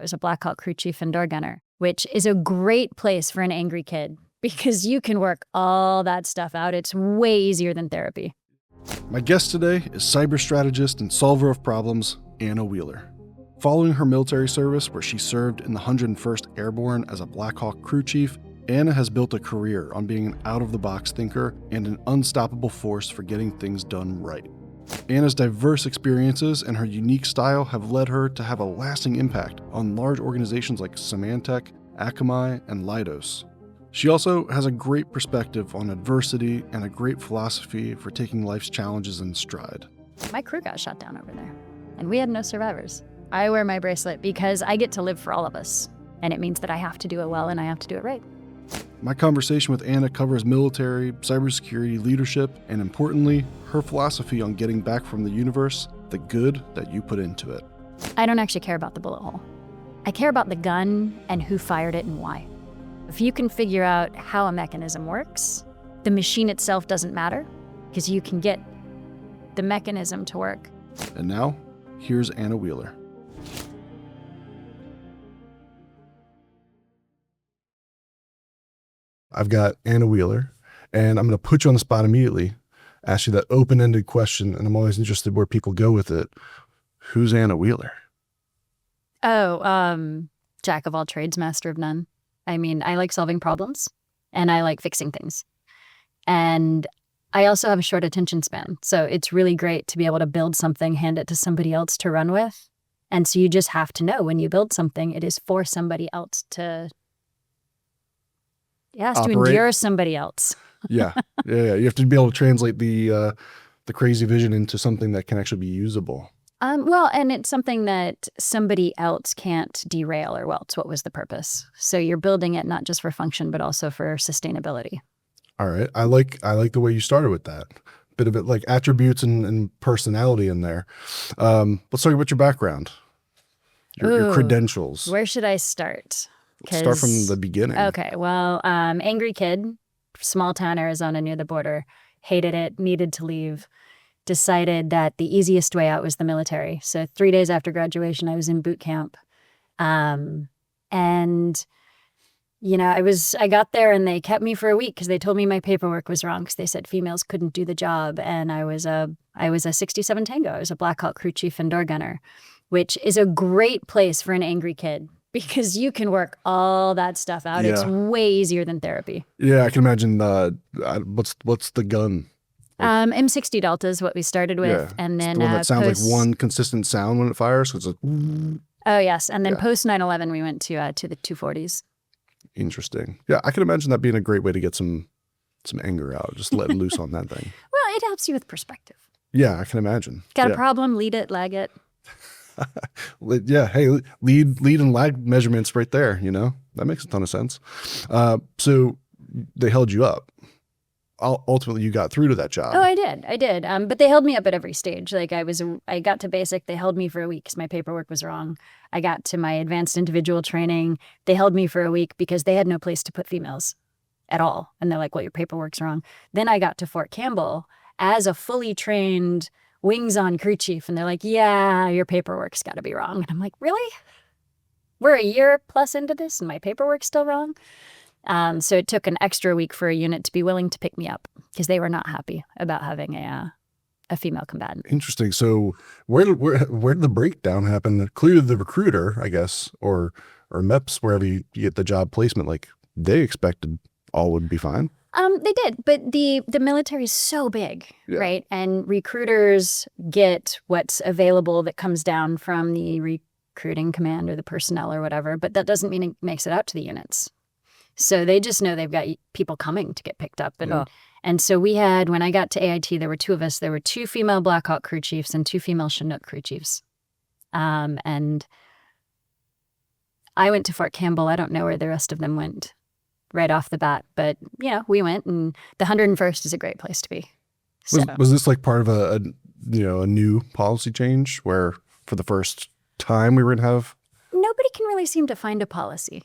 was a Black Hawk crew chief and door gunner, which is a great place for an angry kid because you can work all that stuff out. It's way easier than therapy. My guest today is cyber strategist and solver of problems, Anna Wheeler. Following her military service, where she served in the 101st Airborne as a Black Hawk crew chief, Anna has built a career on being an out-of-the-box thinker and an unstoppable force for getting things done right. Anna's diverse experiences and her unique style have led her to have a lasting impact on large organizations like Symantec, Akamai, and Leidos. She also has a great perspective on adversity and a great philosophy for taking life's challenges in stride. My crew got shot down over there, and we had no survivors. I wear my bracelet because I get to live for all of us, and it means that I have to do it well and I have to do it right. My conversation with Anna covers military, cybersecurity, leadership, and importantly, her philosophy on getting back from the universe the good that you put into it. I don't actually care about the bullet hole. I care about the gun and who fired it and why. If you can figure out how a mechanism works, the machine itself doesn't matter because you can get the mechanism to work. And now, here's Anna Wheeler. I've got Anna Wheeler, and I'm going to put you on the spot immediately, ask you that open-ended question, and I'm always interested where people go with it. Who's Anna Wheeler? Jack of all trades, master of none. I mean, I like solving problems, and I like fixing things. And I also have a short attention span, so it's really great to be able to build something, hand it to somebody else to run with. And so you just have to know when you build something, it is for somebody else to... It has to endure somebody else. Yeah. You have to be able to translate the crazy vision into something that can actually be usable. Well, and it's something that somebody else can't derail, or else what was the purpose? So you're building it not just for function, but also for sustainability. All right. I like the way you started with that. Bit of it like attributes and personality in there. Let's talk about your background, your credentials. Where should I start? Start from the beginning. Okay, well, angry kid, small town Arizona near the border, hated it, needed to leave, decided that the easiest way out was the military. So 3 days after graduation, I was in boot camp. And, you know, I got there and they kept me for a week because they told me my paperwork was wrong because they said females couldn't do the job. And I was a 67 Tango. I was a Black Hawk crew chief and door gunner, which is a great place for an angry kid. Because you can work all that stuff out. Yeah. It's way easier than therapy. Yeah, I can imagine. What's the gun? M60 Delta is what we started with. Yeah. And then the one that sounds like one consistent sound when it fires. So it's like, oh, yes. And then post 9/11, we went to the 240s. Interesting. Yeah, I can imagine that being a great way to get some anger out. Just let loose on that thing. Well, it helps you with perspective. Yeah, I can imagine. Got a problem, lead it, lag it. Yeah, hey, lead and lag measurements right there, you know? That makes a ton of sense. So they held you up. Ultimately, you got through to that job. Oh, I did. But they held me up at every stage. Like I got to basic, they held me for a week because my paperwork was wrong. I got to my advanced individual training. They held me for a week because they had no place to put females at all. And they're like, well, your paperwork's wrong. Then I got to Fort Campbell as a fully trained wings on crew chief, and they're like, yeah, your paperwork's got to be wrong. And I'm like, really? We're a year plus into this and my paperwork's still wrong? So it took an extra week for a unit to be willing to pick me up because they were not happy about having a female combatant. Interesting. So where did the breakdown happen? Clearly the recruiter, I guess, or MEPS, wherever you get the job placement, like they expected all would be fine. They did, but the military is so big, right? And recruiters get what's available that comes down from the recruiting command or the personnel or whatever, but that doesn't mean it makes it out to the units. So they just know they've got people coming to get picked up. And so we had, when I got to AIT, there were two of us. There were 2 female Black Hawk crew chiefs and 2 female Chinook crew chiefs. And I went to Fort Campbell. I don't know where the rest of them went right off the bat, but we went, and the 101st is a great place to be. So. Was this like part of a new policy change where for the first time we were going to have? Nobody can really seem to find a policy.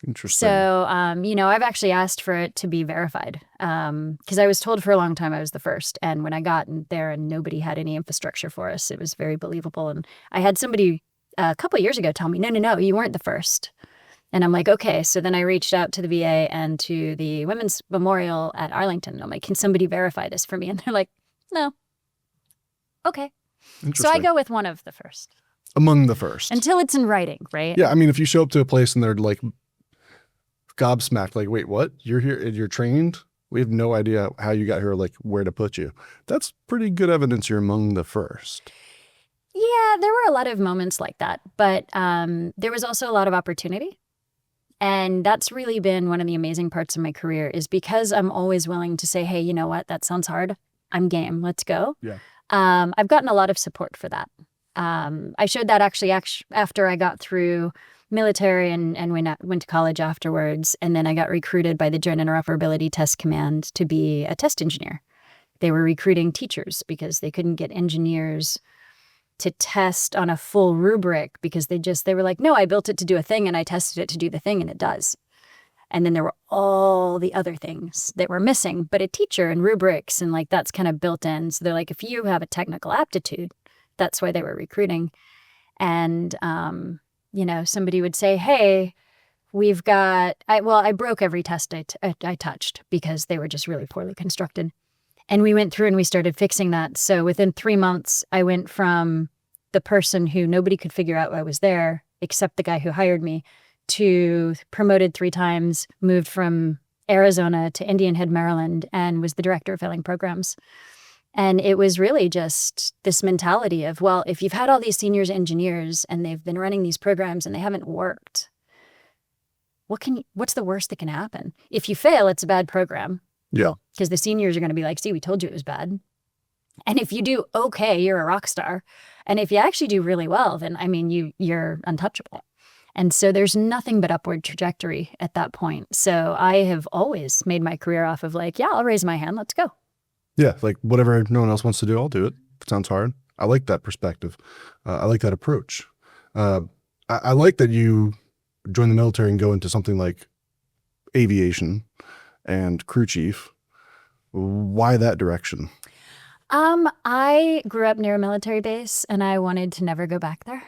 Interesting. So, I've actually asked for it to be verified because I was told for a long time I was the first. And when I got there and nobody had any infrastructure for us, it was very believable. And I had somebody a couple of years ago tell me, no, you weren't the first. And I'm like, okay. So then I reached out to the VA and to the Women's Memorial at Arlington. And I'm like, can somebody verify this for me? And they're like, no. Okay. So I go with one of the first. Among the first. Until it's in writing, right? Yeah. I mean, if you show up to a place and they're like gobsmacked, like, wait, what? You're here and you're trained? We have no idea how you got here, like where to put you. That's pretty good evidence you're among the first. Yeah, there were a lot of moments like that. But there was also a lot of opportunity. And that's really been one of the amazing parts of my career is because I'm always willing to say, hey, you know what? That sounds hard. I'm game. Let's go. Yeah. I've gotten a lot of support for that. I showed that actually after I got through military and went to college afterwards. And then I got recruited by the Joint Interoperability Test Command to be a test engineer. They were recruiting teachers because they couldn't get engineers to test on a full rubric because they were like, no, I built it to do a thing and I tested it to do the thing and it does. And then there were all the other things that were missing, but a teacher and rubrics and like that's kind of built in. So they're like, if you have a technical aptitude, that's why they were recruiting. And, somebody would say, hey, I broke every test I touched because they were just really poorly constructed. And we went through and we started fixing that. So within 3 months, I went from the person who nobody could figure out I was there, except the guy who hired me, to promoted 3 times, moved from Arizona to Indian Head, Maryland, and was the director of failing programs. And it was really just this mentality of, well, if you've had all these seniors engineers and they've been running these programs and they haven't worked, what's the worst that can happen? If you fail, it's a bad program. Yeah. Because the seniors are going to be like, see, we told you it was bad. And if you do okay, you're a rock star. And if you actually do really well, then, I mean, you're untouchable. And so there's nothing but upward trajectory at that point. So I have always made my career off of like, yeah, I'll raise my hand. Let's go. Yeah. Like whatever no one else wants to do, I'll do it. If it sounds hard. I like that perspective. I like that approach. I like that you join the military and go into something like aviation and crew chief. Why that direction? I grew up near a military base and I wanted to never go back there.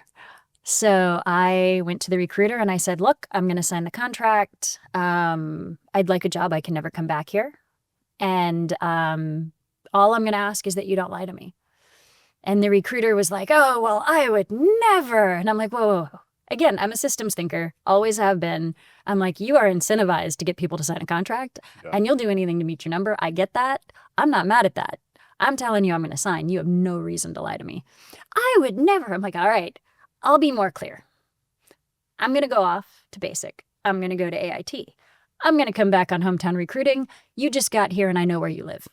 So I went to the recruiter and I said, look, I'm going to sign the contract. I'd like a job. I can never come back here. And all I'm going to ask is that you don't lie to me. And the recruiter was like, oh, well, I would never. And I'm like, whoa. Again, I'm a systems thinker, always have been. I'm like, you are incentivized to get people to sign a contract and you'll do anything to meet your number. I get that. I'm not mad at that. I'm telling you I'm going to sign. You have no reason to lie to me. I would never. I'm like, all right, I'll be more clear. I'm going to go off to basic. I'm going to go to AIT. I'm going to come back on hometown recruiting. You just got here and I know where you live.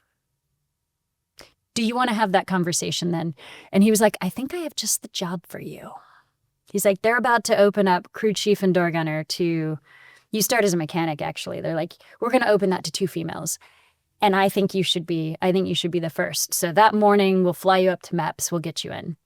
Do you want to have that conversation then? And he was like, I think I have just the job for you. He's like, they're about to open up crew chief and door gunner to, you start as a mechanic, actually. They're like, we're going to open that to 2 females. And I think you should be the first. So that morning we'll fly you up to MEPS. We'll get you in.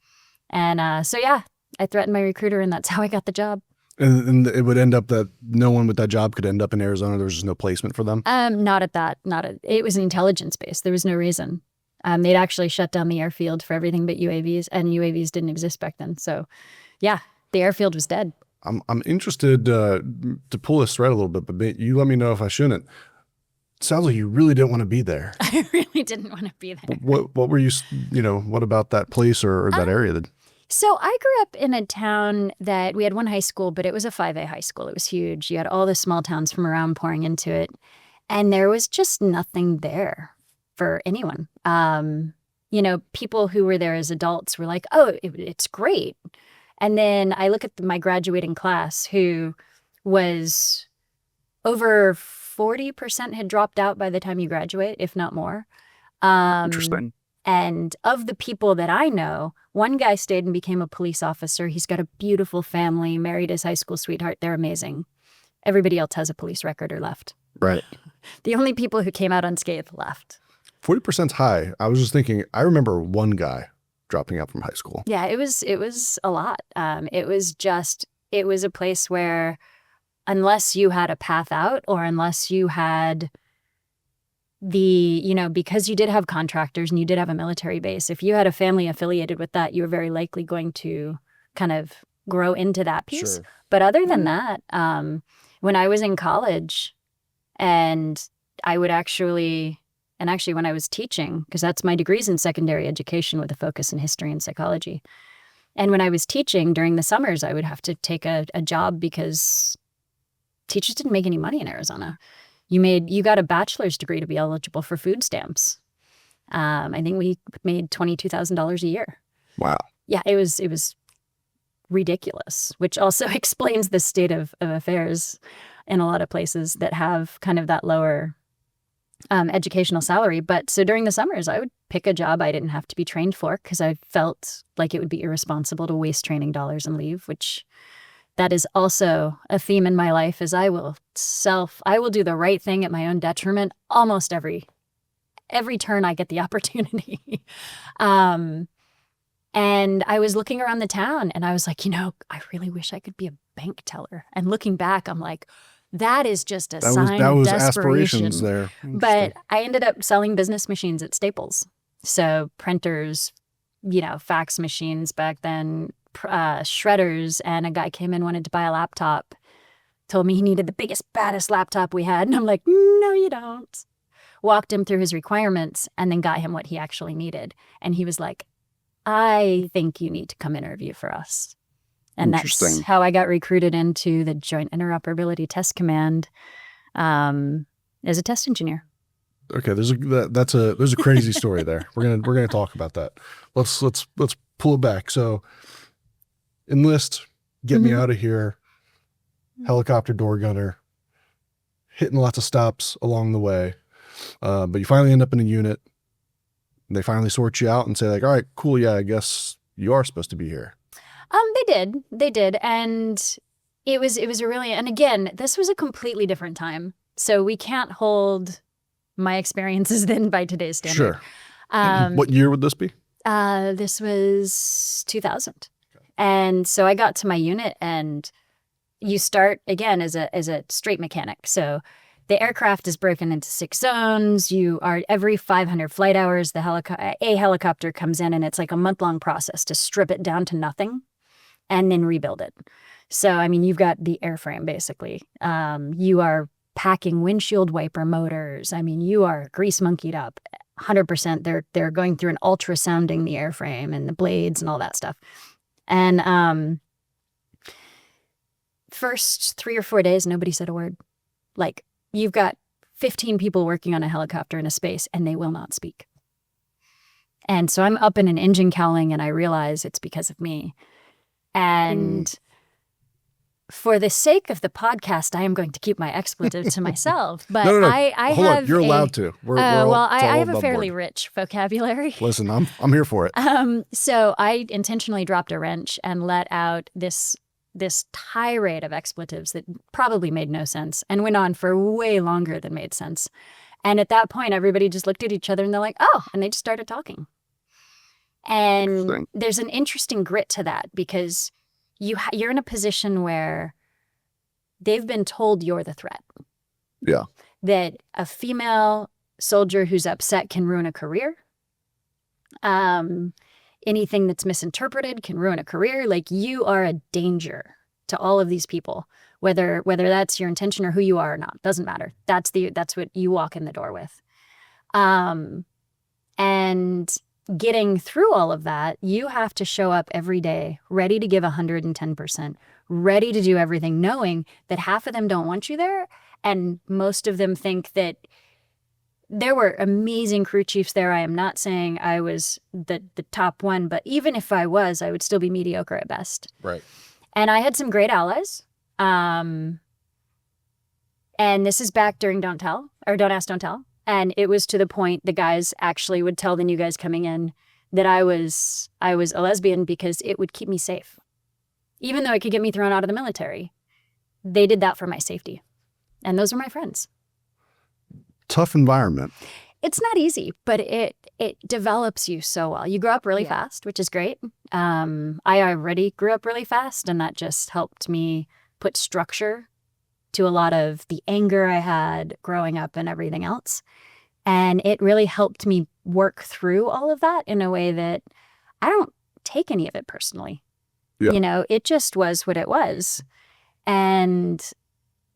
And so, yeah, I threatened my recruiter and that's how I got the job. And it would end up that no one with that job could end up in Arizona. There was just no placement for them. It was an intelligence base. There was no reason. They'd actually shut down the airfield for everything but UAVs, and UAVs didn't exist back then. So, yeah, the airfield was dead. I'm interested to pull this thread a little bit, but you let me know if I shouldn't. It sounds like you really didn't want to be there. I really didn't want to be there. What were you, what about that place or that area? So I grew up in a town that we had one high school, but it was a 5A high school. It was huge. You had all the small towns from around pouring into it. And there was just nothing there for anyone. People who were there as adults were like, oh, it's great. And then I look at my graduating class who was over 40% had dropped out by the time you graduate, if not more. Interesting. And of the people that I know, one guy stayed and became a police officer. He's got a beautiful family, married his high school sweetheart. They're amazing. Everybody else has a police record or left. Right. The only people who came out unscathed left. 40%'s high. I was just thinking, I remember one guy dropping out from high school. Yeah, it was a lot. It was a place where unless you had a path out or unless you had because you did have contractors and you did have a military base, if you had a family affiliated with that, you were very likely going to kind of grow into that piece. Sure. But other than that, when I was in college and I would actually when I was teaching, because that's my degrees in secondary education with a focus in history and psychology. And when I was teaching during the summers, I would have to take a job because teachers didn't make any money in Arizona. You got a bachelor's degree to be eligible for food stamps. I think we made $22,000 a year. Wow. Yeah, it was ridiculous, which also explains the state of affairs in a lot of places that have kind of that lower educational salary. But so during the summers, I would pick a job I didn't have to be trained for because I felt like it would be irresponsible to waste training dollars and leave, which that is also a theme in my life, is I will do the right thing at my own detriment almost every turn I get the opportunity. And I was looking around the town and I was like, I really wish I could be a bank teller. And looking back, I'm like, that is just a sign of desperation. Aspirations there. But I ended up selling business machines at Staples. So printers, fax machines back then, shredders, and a guy came in, wanted to buy a laptop, told me he needed the biggest, baddest laptop we had. And I'm like, no, you don't. Walked him through his requirements and then got him what he actually needed. And he was like, I think you need to come interview for us. And that's how I got recruited into the Joint Interoperability Test Command as a test engineer. Okay, there's a crazy story there. We're gonna talk about that. Let's pull it back. So, enlist, get me out of here. Helicopter door gunner, hitting lots of stops along the way, but you finally end up in a unit. And they finally sort you out and say like, all right, cool, yeah, I guess you are supposed to be here. They did. And it was a really, and again, this was a completely different time. So we can't hold my experiences then by today's standard. Sure. What year would this be? This was 2000. Okay. And so I got to my unit and you start again as a straight mechanic. So the aircraft is broken into 6 zones. You are every 500 flight hours, a helicopter comes in, and it's like a month-long process to strip it down to nothing and then rebuild it. So, I mean, you've got the airframe, basically. You are packing windshield wiper motors. I mean, you are grease monkeyed up 100%. They're going through an ultrasounding the airframe and the blades and all that stuff. And first 3 or 4 days, nobody said a word. Like, you've got 15 people working on a helicopter in a space, and they will not speak. And so I'm up in an engine cowling, and I realize it's because of me. And for the sake of the podcast, I am going to keep my expletive to myself. But no. I Hold have on. You're allowed to. I have a fairly rich vocabulary. Listen, I'm here for it. So I intentionally dropped a wrench and let out this tirade of expletives that probably made no sense and went on for way longer than made sense. And at that point, everybody just looked at each other and they're like, oh, and they just started talking. And there's an interesting grit to that because you're in a position where they've been told you're the threat. Yeah. That a female soldier who's upset can ruin a career. Anything that's misinterpreted can ruin a career. Like, you are a danger to all of these people, whether that's your intention or who you are or not, doesn't matter. That's what you walk in the door with. And getting through all of that, you have to show up every day, ready to give 110%, ready to do everything, knowing that half of them don't want you there. And most of them think that there were amazing crew chiefs there. I am not saying I was the top one, but even if I was, I would still be mediocre at best. Right. And I had some great allies. And this is back during Don't Ask, Don't Tell. And it was to the point the guys actually would tell the new guys coming in that I was a lesbian because it would keep me safe. Even though it could get me thrown out of the military, they did that for my safety. And those are my friends. Tough environment. It's not easy, but it develops you so well. You grow up really fast, which is great. I already grew up really fast, and that just helped me put structure to a lot of the anger I had growing up and everything else. And it really helped me work through all of that in a way that I don't take any of it personally. Yeah. You know, it just was what it was. And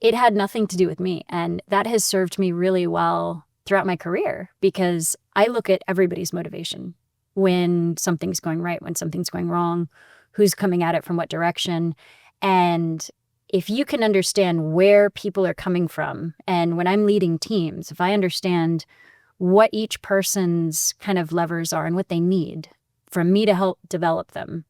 it had nothing to do with me. And that has served me really well throughout my career because I look at everybody's motivation when something's going right, when something's going wrong, who's coming at it from what direction. And if you can understand where people are coming from, and when I'm leading teams, if I understand what each person's kind of levers are and what they need from me to help develop them,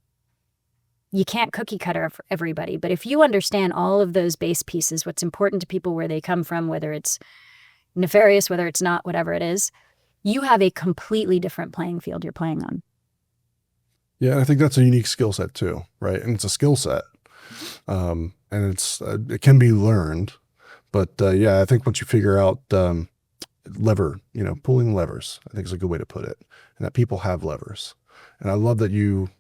you can't cookie cutter for everybody. But if you understand all of those base pieces, what's important to people, where they come from, whether it's nefarious, whether it's not, whatever it is, you have a completely different playing field you're playing on. Yeah, I think that's a unique skill set too, right? And it's a skill set, and it can be learned. But yeah, I think once you figure out pulling levers, I think is a good way to put it, and that people have levers. And I love that you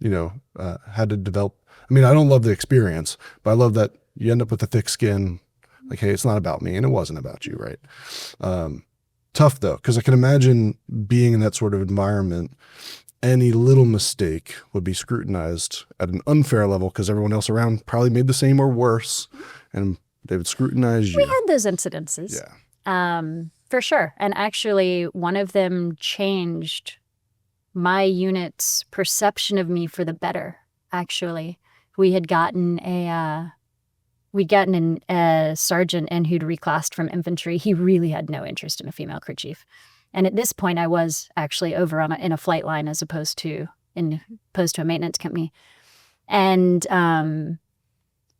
had to develop. I mean, I don't love the experience, but I love that you end up with a thick skin. Like, hey, it's not about me, and it wasn't about you, right? Tough though, because I can imagine being in that sort of environment. Any little mistake would be scrutinized at an unfair level because everyone else around probably made the same or worse, and they would scrutinize you. We had those incidences. Yeah. For sure. And actually, one of them changed my unit's perception of me for the better, actually. We had gotten a sergeant in who'd reclassed from infantry. He really had no interest in a female crew chief. And at this point, I was actually over in a flight line as opposed to a maintenance company. And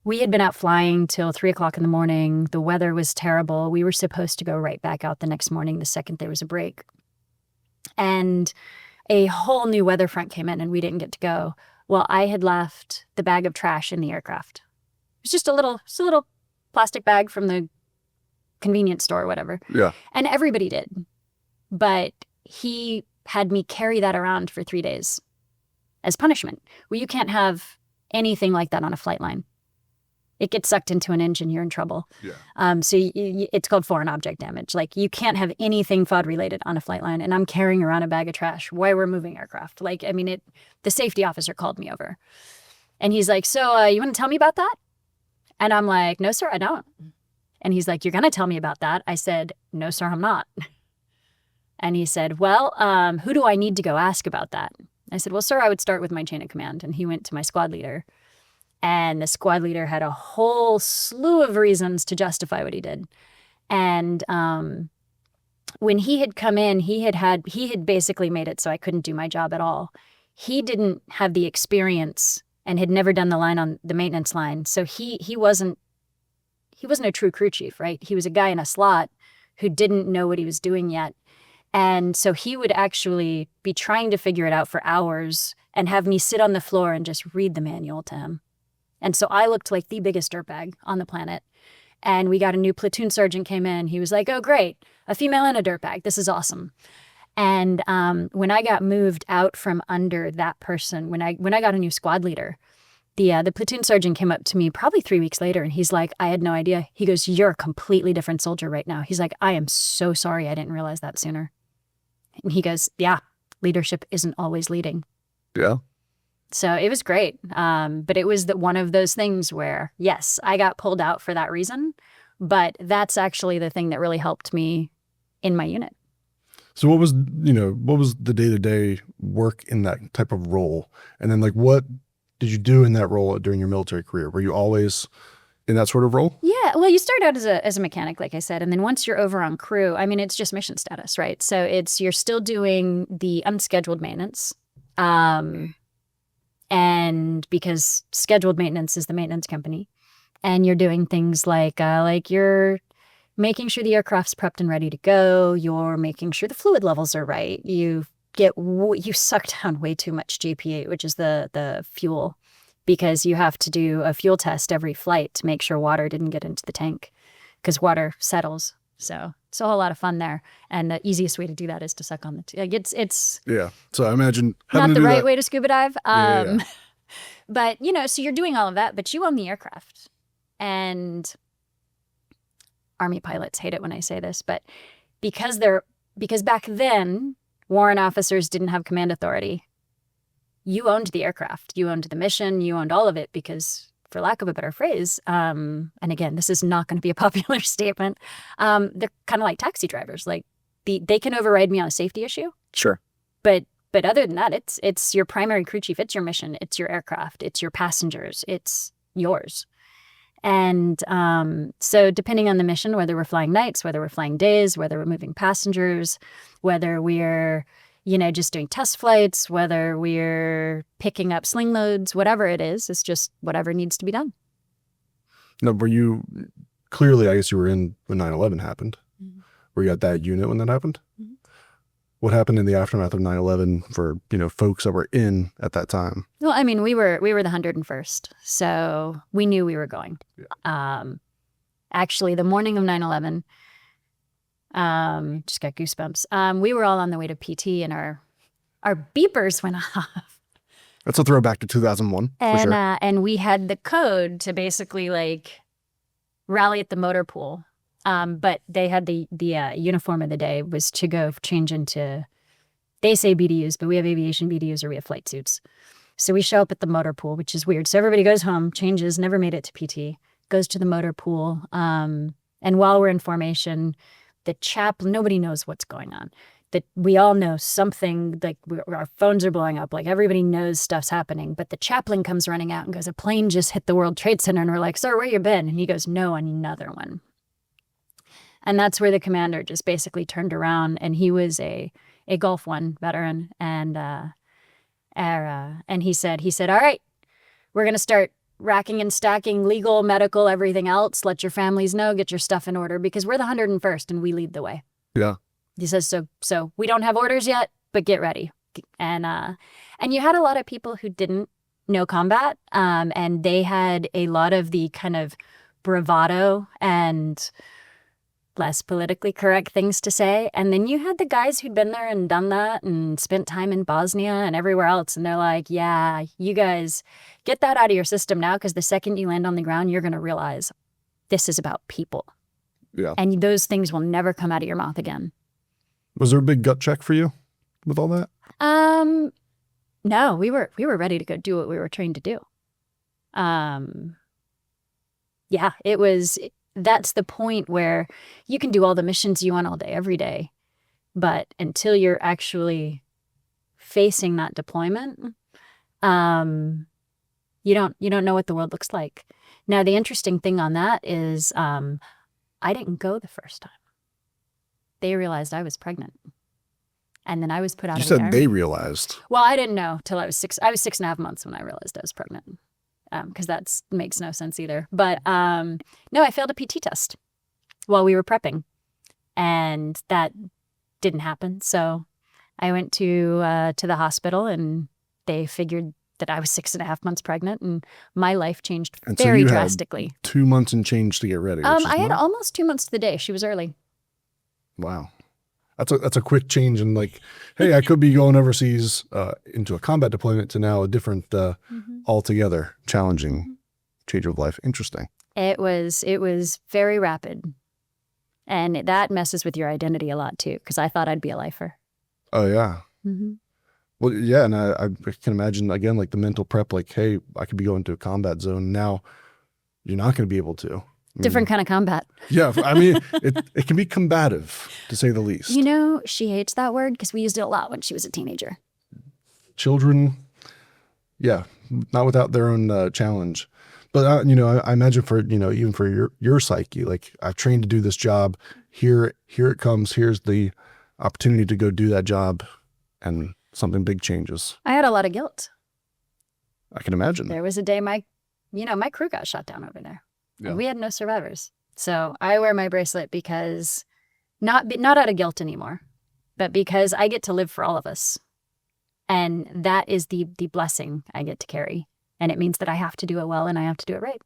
we had been out flying till 3:00 in the morning. The weather was terrible. We were supposed to go right back out the next morning the second there was a break. And a whole new weather front came in and we didn't get to go. Well, I had left the bag of trash in the aircraft. It was just a little plastic bag from the convenience store or whatever. Yeah. And everybody did. But he had me carry that around for 3 days as punishment. Well, you can't have anything like that on a flight line. It gets sucked into an engine, you're in trouble. Yeah. So it's called foreign object damage. Like, you can't have anything FOD related on a flight line. And I'm carrying around a bag of trash while we're moving aircraft. Like, I mean, the safety officer called me over. And he's like, so you want to tell me about that? And I'm like, no, sir, I don't. And he's like, you're going to tell me about that? I said, no, sir, I'm not. And he said, well, who do I need to go ask about that? I said, well, sir, I would start with my chain of command. And he went to my squad leader. And the squad leader had a whole slew of reasons to justify what he did. And when he had come in, he had basically made it so I couldn't do my job at all. He didn't have the experience and had never done the line on the maintenance line. So he wasn't a true crew chief, right? He was a guy in a slot who didn't know what he was doing yet. And so he would actually be trying to figure it out for hours and have me sit on the floor and just read the manual to him. And so I looked like the biggest dirtbag on the planet. And we got a new platoon sergeant came in. He was like, oh, great, a female and a dirtbag. This is awesome. And when I got moved out from under that person, when I got a new squad leader, the platoon sergeant came up to me probably 3 weeks later, and he's like, I had no idea. He goes, you're a completely different soldier right now. He's like, I am so sorry I didn't realize that sooner. And he goes, yeah, leadership isn't always leading. Yeah. So it was great. But it was one of those things where, yes, I got pulled out for that reason, but that's actually the thing that really helped me in my unit. So what was the day-to-day work in that type of role? And then, like, what did you do in that role during your military career? Were you always in that sort of role? Yeah, well, you start out as a mechanic, like I said, and then once you're over on crew, I mean, it's just mission status, right? So you're still doing the unscheduled maintenance, and because scheduled maintenance is the maintenance company, and you're doing things like you're making sure the aircraft's prepped and ready to go. You're making sure the fluid levels are right. You suck down way too much GP8, which is the fuel, because you have to do a fuel test every flight to make sure water didn't get into the tank, because water settles. So it's a whole lot of fun there. And the easiest way to do that is to suck on the it's yeah. So I imagine not the right that way to scuba dive. Yeah. But so you're doing all of that, but you own the aircraft. And Army pilots hate it when I say this, but because back then warrant officers didn't have command authority, you owned the aircraft, you owned the mission, you owned all of it because, for lack of a better phrase, and again, this is not going to be a popular statement, they're kind of like taxi drivers. Like they can override me on a safety issue. Sure. But other than that, it's your primary crew chief, it's your mission, it's your aircraft, it's your passengers, it's yours. And so depending on the mission, whether we're flying nights, whether we're flying days, whether we're moving passengers, whether we're, just doing test flights, whether we're picking up sling loads, whatever it is, it's just whatever needs to be done. Now, were you, clearly, I guess you were in when 9/11 happened. Mm-hmm. Were you at that unit when that happened? Mm-hmm. What happened in the aftermath of 9/11 for, folks that were in at that time? Well, I mean, we were the 101st, so we knew we were going. Yeah. Actually, the morning of 9/11, just got goosebumps. We were all on the way to PT, and our beepers went off. That's a throwback to 2001, for sure. And we had the code to basically rally at the motor pool. But they had the uniform of the day was to go change into, they say BDUs, but we have aviation BDUs or we have flight suits. So we show up at the motor pool, which is weird. So everybody goes home, changes, never made it to PT, goes to the motor pool. And while we're in formation, the chaplain, nobody knows what's going on. That we all know something, our phones are blowing up, everybody knows stuff's happening. But the chaplain comes running out and goes, a plane just hit the World Trade Center. And we're like, sir, where you been? And he goes, no, another one. And that's where the commander just basically turned around, and he was a Gulf One veteran, and he said, all right, we're going to start racking and stacking legal, medical, everything else. Let your families know, get your stuff in order, because we're the 101st and we lead the way. Yeah. He says, so we don't have orders yet, but get ready. And you had a lot of people who didn't know combat, and they had a lot of the kind of bravado and less politically correct things to say. And then you had the guys who'd been there and done that and spent time in Bosnia and everywhere else. And they're like, yeah, you guys get that out of your system now, because the second you land on the ground, you're going to realize this is about people. Yeah. And those things will never come out of your mouth again. Was there a big gut check for you with all that? No, we were ready to go do what we were trained to do. Yeah, that's the point where you can do all the missions you want all day, every day. But until you're actually facing that deployment, you don't know what the world looks like. Now, the interesting thing on that is I didn't go the first time. They realized I was pregnant. And then I was put out of the You said Army. they realized. Well, I didn't know till I was 6. I was 6.5 months when I realized I was pregnant. Because that makes no sense either. But no, I failed a PT test while we were prepping, and that didn't happen. So I went to the hospital, and they figured that I was 6.5 months pregnant, and my life changed very drastically. 2 months and change to get ready. I had almost 2 months to the day. She was early. Wow. That's a quick change in hey, I could be going overseas into a combat deployment to now a different, altogether challenging change of life. Interesting. It was very rapid, and that messes with your identity a lot too. Because I thought I'd be a lifer. Oh yeah. Mm-hmm. Well, yeah, and I can imagine again the mental prep. Hey, I could be going to a combat zone now. You're not going to be able to. Different kind of combat. Yeah, I mean, it can be combative, to say the least. She hates that word because we used it a lot when she was a teenager. Children, yeah, not without their own challenge. But, I imagine for, even for your psyche, I've trained to do this job. Here it comes. Here's the opportunity to go do that job, and something big changes. I had a lot of guilt. I can imagine. There was a day my crew got shot down over there. Yeah. And we had no survivors. So I wear my bracelet because not out of guilt anymore, but because I get to live for all of us. And that is the blessing I get to carry. And it means that I have to do it well and I have to do it right.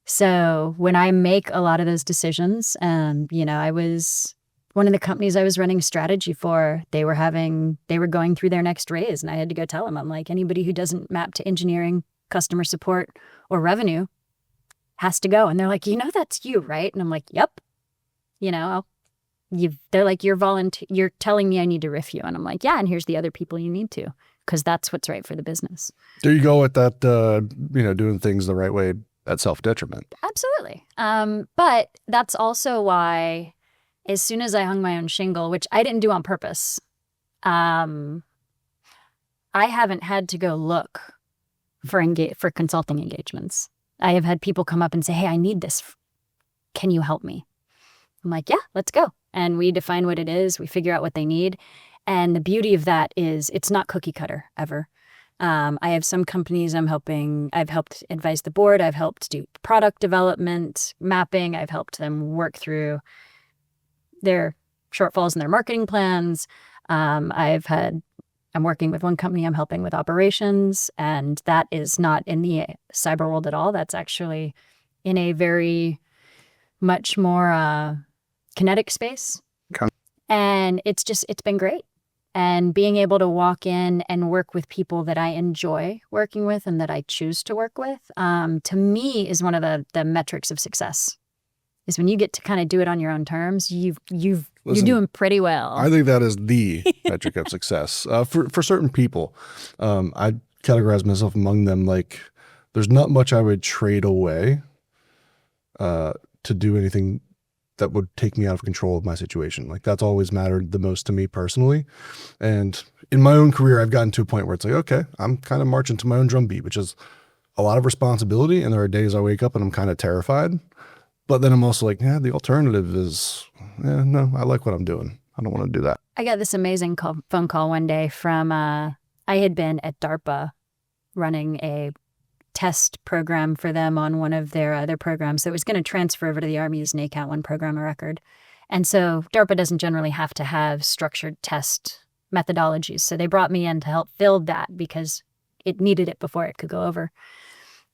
So when I make a lot of those decisions, I was one of the companies I was running strategy for, they were going through their next raise, and I had to go tell them, I'm like, anybody who doesn't map to engineering, customer support, or revenue has to go. And they're like, that's you, right? And I'm like, yep. They're like, you're telling me I need to riff you. And I'm like, yeah, and here's the other people you need to. because that's what's right for the business. There you go with that, doing things the right way at self-detriment. Absolutely. But that's also why as soon as I hung my own shingle, which I didn't do on purpose, I haven't had to go look for consulting engagements. I have had people come up and say, hey, I need this. Can you help me? I'm like, yeah, let's go. And we define what it is. We figure out what they need. And the beauty of that is it's not cookie cutter ever. I have some companies I've helped advise the board. I've helped do product development, mapping. I've helped them work through their shortfalls in their marketing plans. I'm working with one company, I'm helping with operations, and that is not in the cyber world at all. That's actually in a very much more kinetic space. Okay. And it's been great. And being able to walk in and work with people that I enjoy working with and that I choose to work with, to me is one of the metrics of success. Is when you get to kind of do it on your own terms, you're doing pretty well. I think that is the metric of success for certain people. I categorize myself among them. Like, there's not much I would trade away to do anything that would take me out of control of my situation. Like, that's always mattered the most to me personally. And in my own career, I've gotten to a point where it's like, okay, I'm kind of marching to my own drum beat, which is a lot of responsibility. And there are days I wake up and I'm kind of terrified. But then I'm also like, yeah, the alternative is, no, I like what I'm doing. I don't want to do that. I got this amazing phone call one day from, I had been at DARPA running a test program for them on one of their programs that was going to transfer over to the Army as an ACAT 1 program of record. And so DARPA doesn't generally have to have structured test methodologies. So they brought me in to help build that because it needed it before it could go over.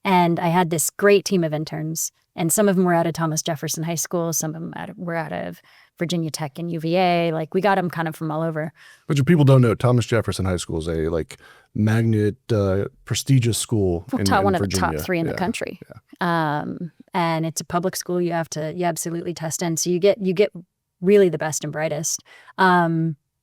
And I had this great team of interns, and some of them were out of Thomas Jefferson High School. Some of them were out of Virginia Tech and UVA. Like, we got them kind of from all over. But if people don't know, Thomas Jefferson High School is a magnet, prestigious school in one of Virginia. The top 3 in the country. Yeah. And it's a public school. You absolutely test in. So you get really the best and brightest.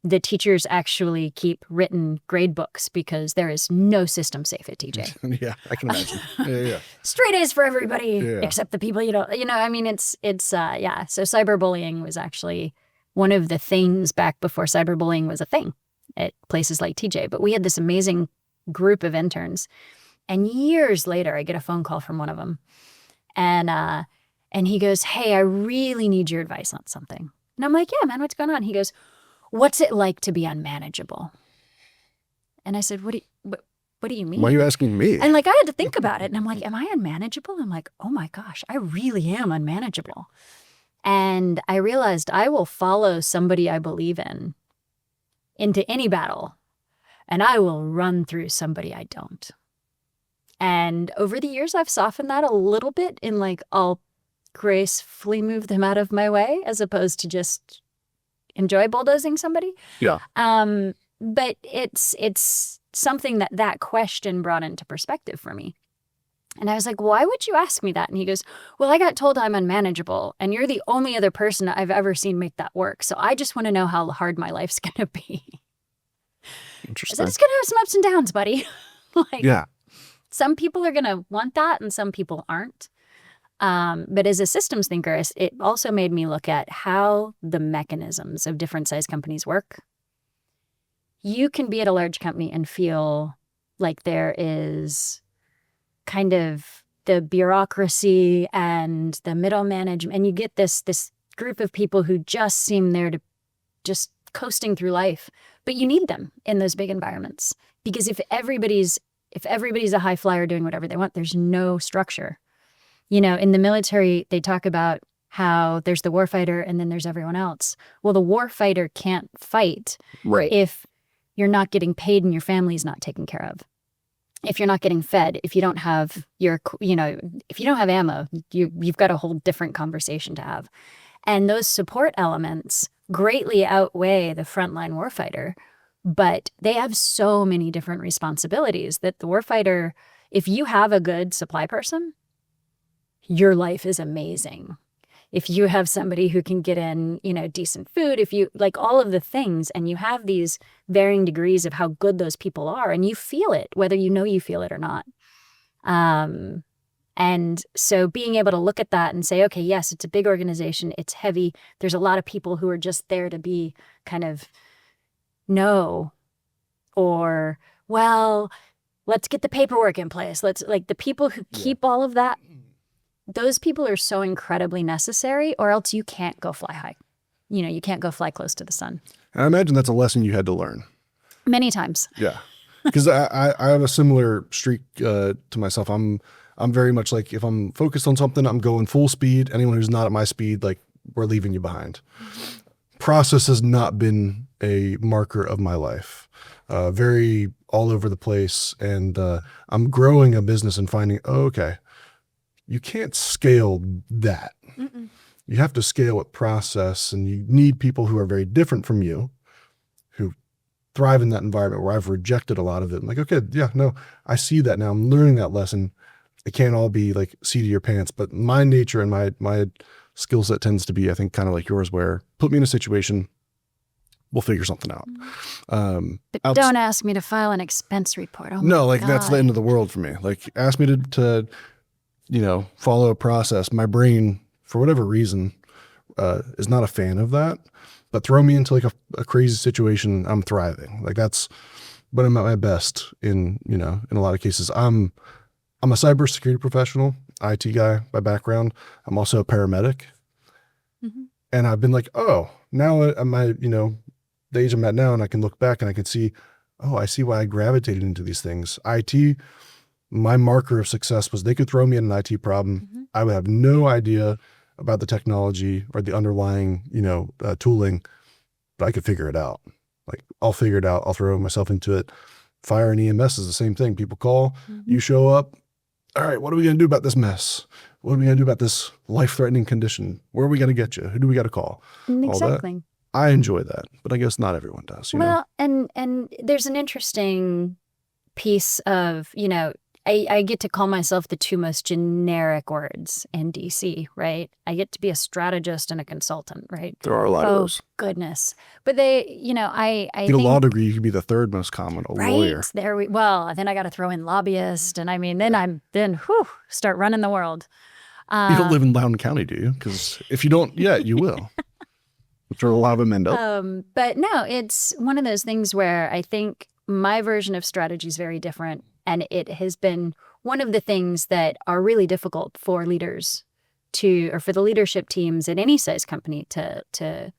The teachers actually keep written grade books because there is no system safe at TJ. Yeah, I can imagine. Yeah. Straight A's for everybody except the people you don't, it's yeah. So cyberbullying was actually one of the things back before cyberbullying was a thing at places like TJ. But we had this amazing group of interns. And years later, I get a phone call from one of them. And he goes, hey, I really need your advice on something. And I'm like, yeah, man, what's going on? He goes, what's it like to be unmanageable? And I said, what do you mean? Why are you asking me? And I had to think about it. And I'm like, am I unmanageable? I'm like, oh my gosh, I really am unmanageable. And I realized I will follow somebody I believe in into any battle, and I will run through somebody I don't. And over the years, I've softened that a little bit in I'll gracefully move them out of my way as opposed to just enjoy bulldozing somebody. Yeah. But it's something that question brought into perspective for me. And I was like, why would you ask me that? And he goes, well, I got told I'm unmanageable, and you're the only other person I've ever seen make that work. So I just want to know how hard my life's going to be. Interesting. So it's going to have some ups and downs, buddy. Yeah. Some people are going to want that and some people aren't. But as a systems thinker, it also made me look at how the mechanisms of different size companies work. You can be at a large company and feel like there is kind of the bureaucracy and the middle management, and you get this group of people who just seem there to just coasting through life. But you need them in those big environments, because if everybody's a high flyer doing whatever they want, there's no structure. In the military, they talk about how there's the warfighter and then there's everyone else. Well, the warfighter can't fight if you're not getting paid and your family's not taken care of. If you're not getting fed, if you don't have if you don't have ammo, you've got a whole different conversation to have. And those support elements greatly outweigh the frontline warfighter, but they have so many different responsibilities that the warfighter, if you have a good supply person, your life is amazing. if you have somebody who can get in, decent food, if you like all of the things, and you have these varying degrees of how good those people are, and you feel it, whether you feel it or not. And so being able to look at that and say, okay, yes, it's a big organization. It's heavy. There's a lot of people who are just there to be kind of no, or, well, let's get the paperwork in place. Let's like the people who keep all of that. Those people are so incredibly necessary, or else you can't go fly high. You can't go fly close to the sun. And I imagine that's a lesson you had to learn. Many times. Yeah. Because I have a similar streak to myself. I'm very much like, if I'm focused on something, I'm going full speed. Anyone who's not at my speed, like, we're leaving you behind. Process has not been a marker of my life. Very all over the place. And I'm growing a business and finding, okay, you can't scale that. Mm-mm. You have to scale with process, and you need people who are very different from you, who thrive in that environment where I've rejected a lot of it. I'm like, okay, yeah, no, I see that now. I'm learning that lesson. It can't all be like seat of your pants, but my nature and my skill set tends to be, I think, kind of like yours, where put me in a situation, we'll figure something out. But don't ask me to file an expense report. Oh no, like God. That's the end of the world for me. Like, ask me to follow a process. My brain, for whatever reason, is not a fan of that. But throw me into like a crazy situation, I'm thriving. Like, that's when I'm at my best in a lot of cases. I'm a cybersecurity professional, IT guy by background. I'm also a paramedic. Mm-hmm. And I've been like, oh, now I'm at, the age I'm at now, and I can look back and I can see, oh, I see why I gravitated into these things. IT, my marker of success was they could throw me in an IT problem. Mm-hmm. I would have no idea about the technology or the underlying, tooling, but I could figure it out. Like, I'll figure it out. I'll throw myself into it. Fire and EMS is the same thing. People call, mm-hmm. You show up. All right, what are we going to do about this mess? What are we going to do about this life-threatening condition? Where are we going to get you? Who do we got to call? Exactly. I enjoy that, but I guess not everyone does. Well, and there's an interesting piece of, I get to call myself the two most generic words in DC, right? I get to be a strategist and a consultant, right? There are a lot of those. Oh, goodness. But they, I think a law degree, you could be the third most common, a lawyer. Well, then I got to throw in lobbyist. And I mean, then start running the world. You don't live in Loudoun County, do you? Because if you don't yet, you will. Which are a lot of them end up. But no, it's one of those things where I think my version of strategy is very different. And it has been one of the things that are really difficult for leaders or for the leadership teams at any size company to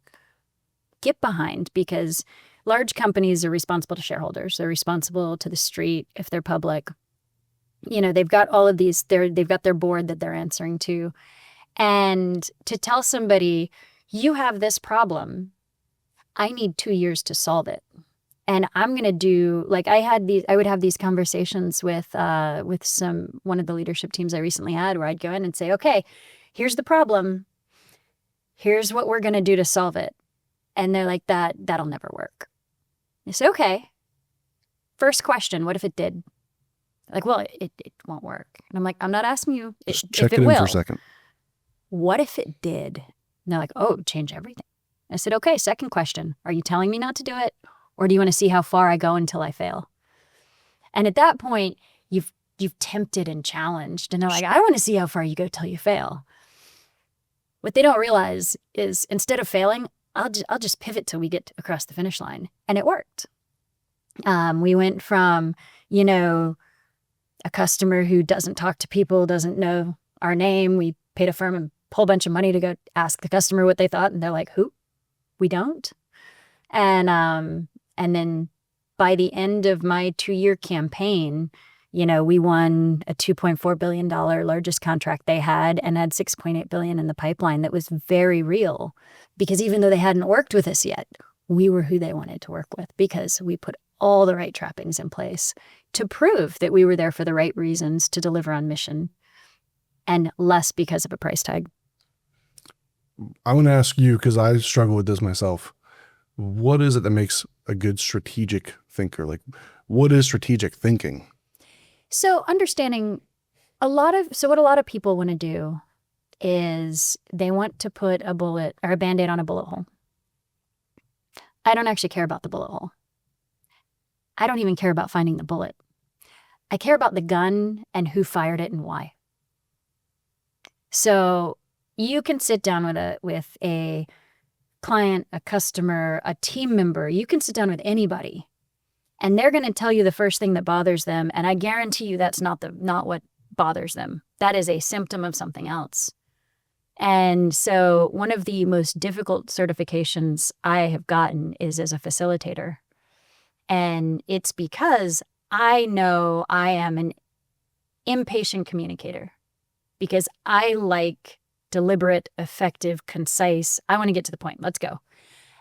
get behind, because large companies are responsible to shareholders. They're responsible to the street if they're public. They've got all of these, they've got their board that they're answering to. And to tell somebody, you have this problem, I need 2 years to solve it. And I'm going to do, like, I would have these conversations with one of the leadership teams I recently had, where I'd go in and say, okay, here's the problem. Here's what we're going to do to solve it. And they're like, that'll never work. I say, okay. First question, what if it did? Like, well, it won't work. And I'm like, I'm not asking you if it will. Check it in for a second. What if it did? And they're like, oh, change everything. I said, okay, second question. Are you telling me not to do it? Or do you want to see how far I go until I fail? And at that point, you've tempted and challenged. And they're like, I want to see how far you go till you fail. What they don't realize is, instead of failing, I'll just pivot till we get across the finish line. And it worked. We went from, a customer who doesn't talk to people, doesn't know our name. We paid a firm a whole bunch of money to go ask the customer what they thought. And they're like, who? We don't. And then by the end of my 2-year campaign, we won a $2.4 billion largest contract they had, and had $6.8 billion in the pipeline. That was very real, because even though they hadn't worked with us yet, we were who they wanted to work with, because we put all the right trappings in place to prove that we were there for the right reasons to deliver on mission, and less because of a price tag. I want to ask you, because I struggle with this myself. What is it that makes a good strategic thinker? Like, what is strategic thinking? So understanding what a lot of people want to do is they want to put a bullet or a Band-Aid on a bullet hole. I don't actually care about the bullet hole. I don't even care about finding the bullet. I care about the gun and who fired it and why. So you can sit down with a client, a customer, a team member. You can sit down with anybody, and they're going to tell you the first thing that bothers them. And I guarantee you that's not what bothers them. That is a symptom of something else. And so one of the most difficult certifications I have gotten is as a facilitator. And it's because I know I am an impatient communicator, because I like deliberate, effective, concise. I want to get to the point. Let's go.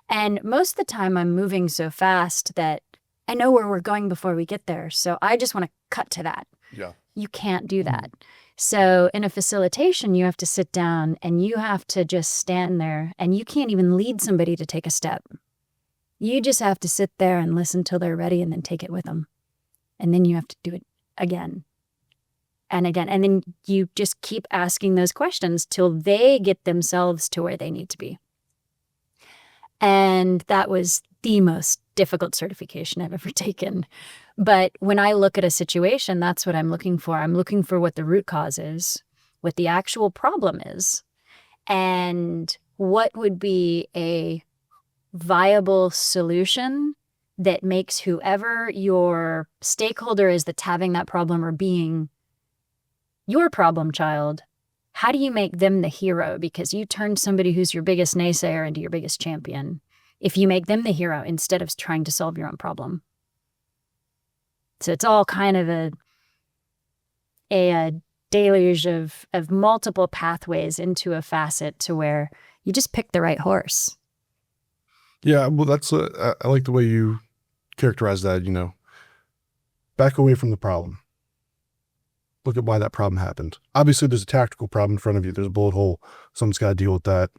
And most of the time I'm moving so fast that I know where we're going before we get there. So I just want to cut to that. Yeah. You can't do that. So in a facilitation, you have to sit down and you have to just stand there, and you can't even lead somebody to take a step. You just have to sit there and listen till they're ready and then take it with them. And then you have to do it again and again. And then you just keep asking those questions till they get themselves to where they need to be. And that was the most difficult certification I've ever taken. But when I look at a situation, that's what I'm looking for. I'm looking for what the root cause is, what the actual problem is, and what would be a viable solution that makes whoever your stakeholder is that's having that problem or being your problem child, how do you make them the hero? Because you turned somebody who's your biggest naysayer into your biggest champion if you make them the hero instead of trying to solve your own problem. So it's all kind of a deluge of multiple pathways into a facet to where you just pick the right horse. Yeah, well, that's I like the way you characterize that. Back away from the problem. Look at why that problem happened. Obviously, there's a tactical problem in front of you. There's a bullet hole. Someone's got to deal with that.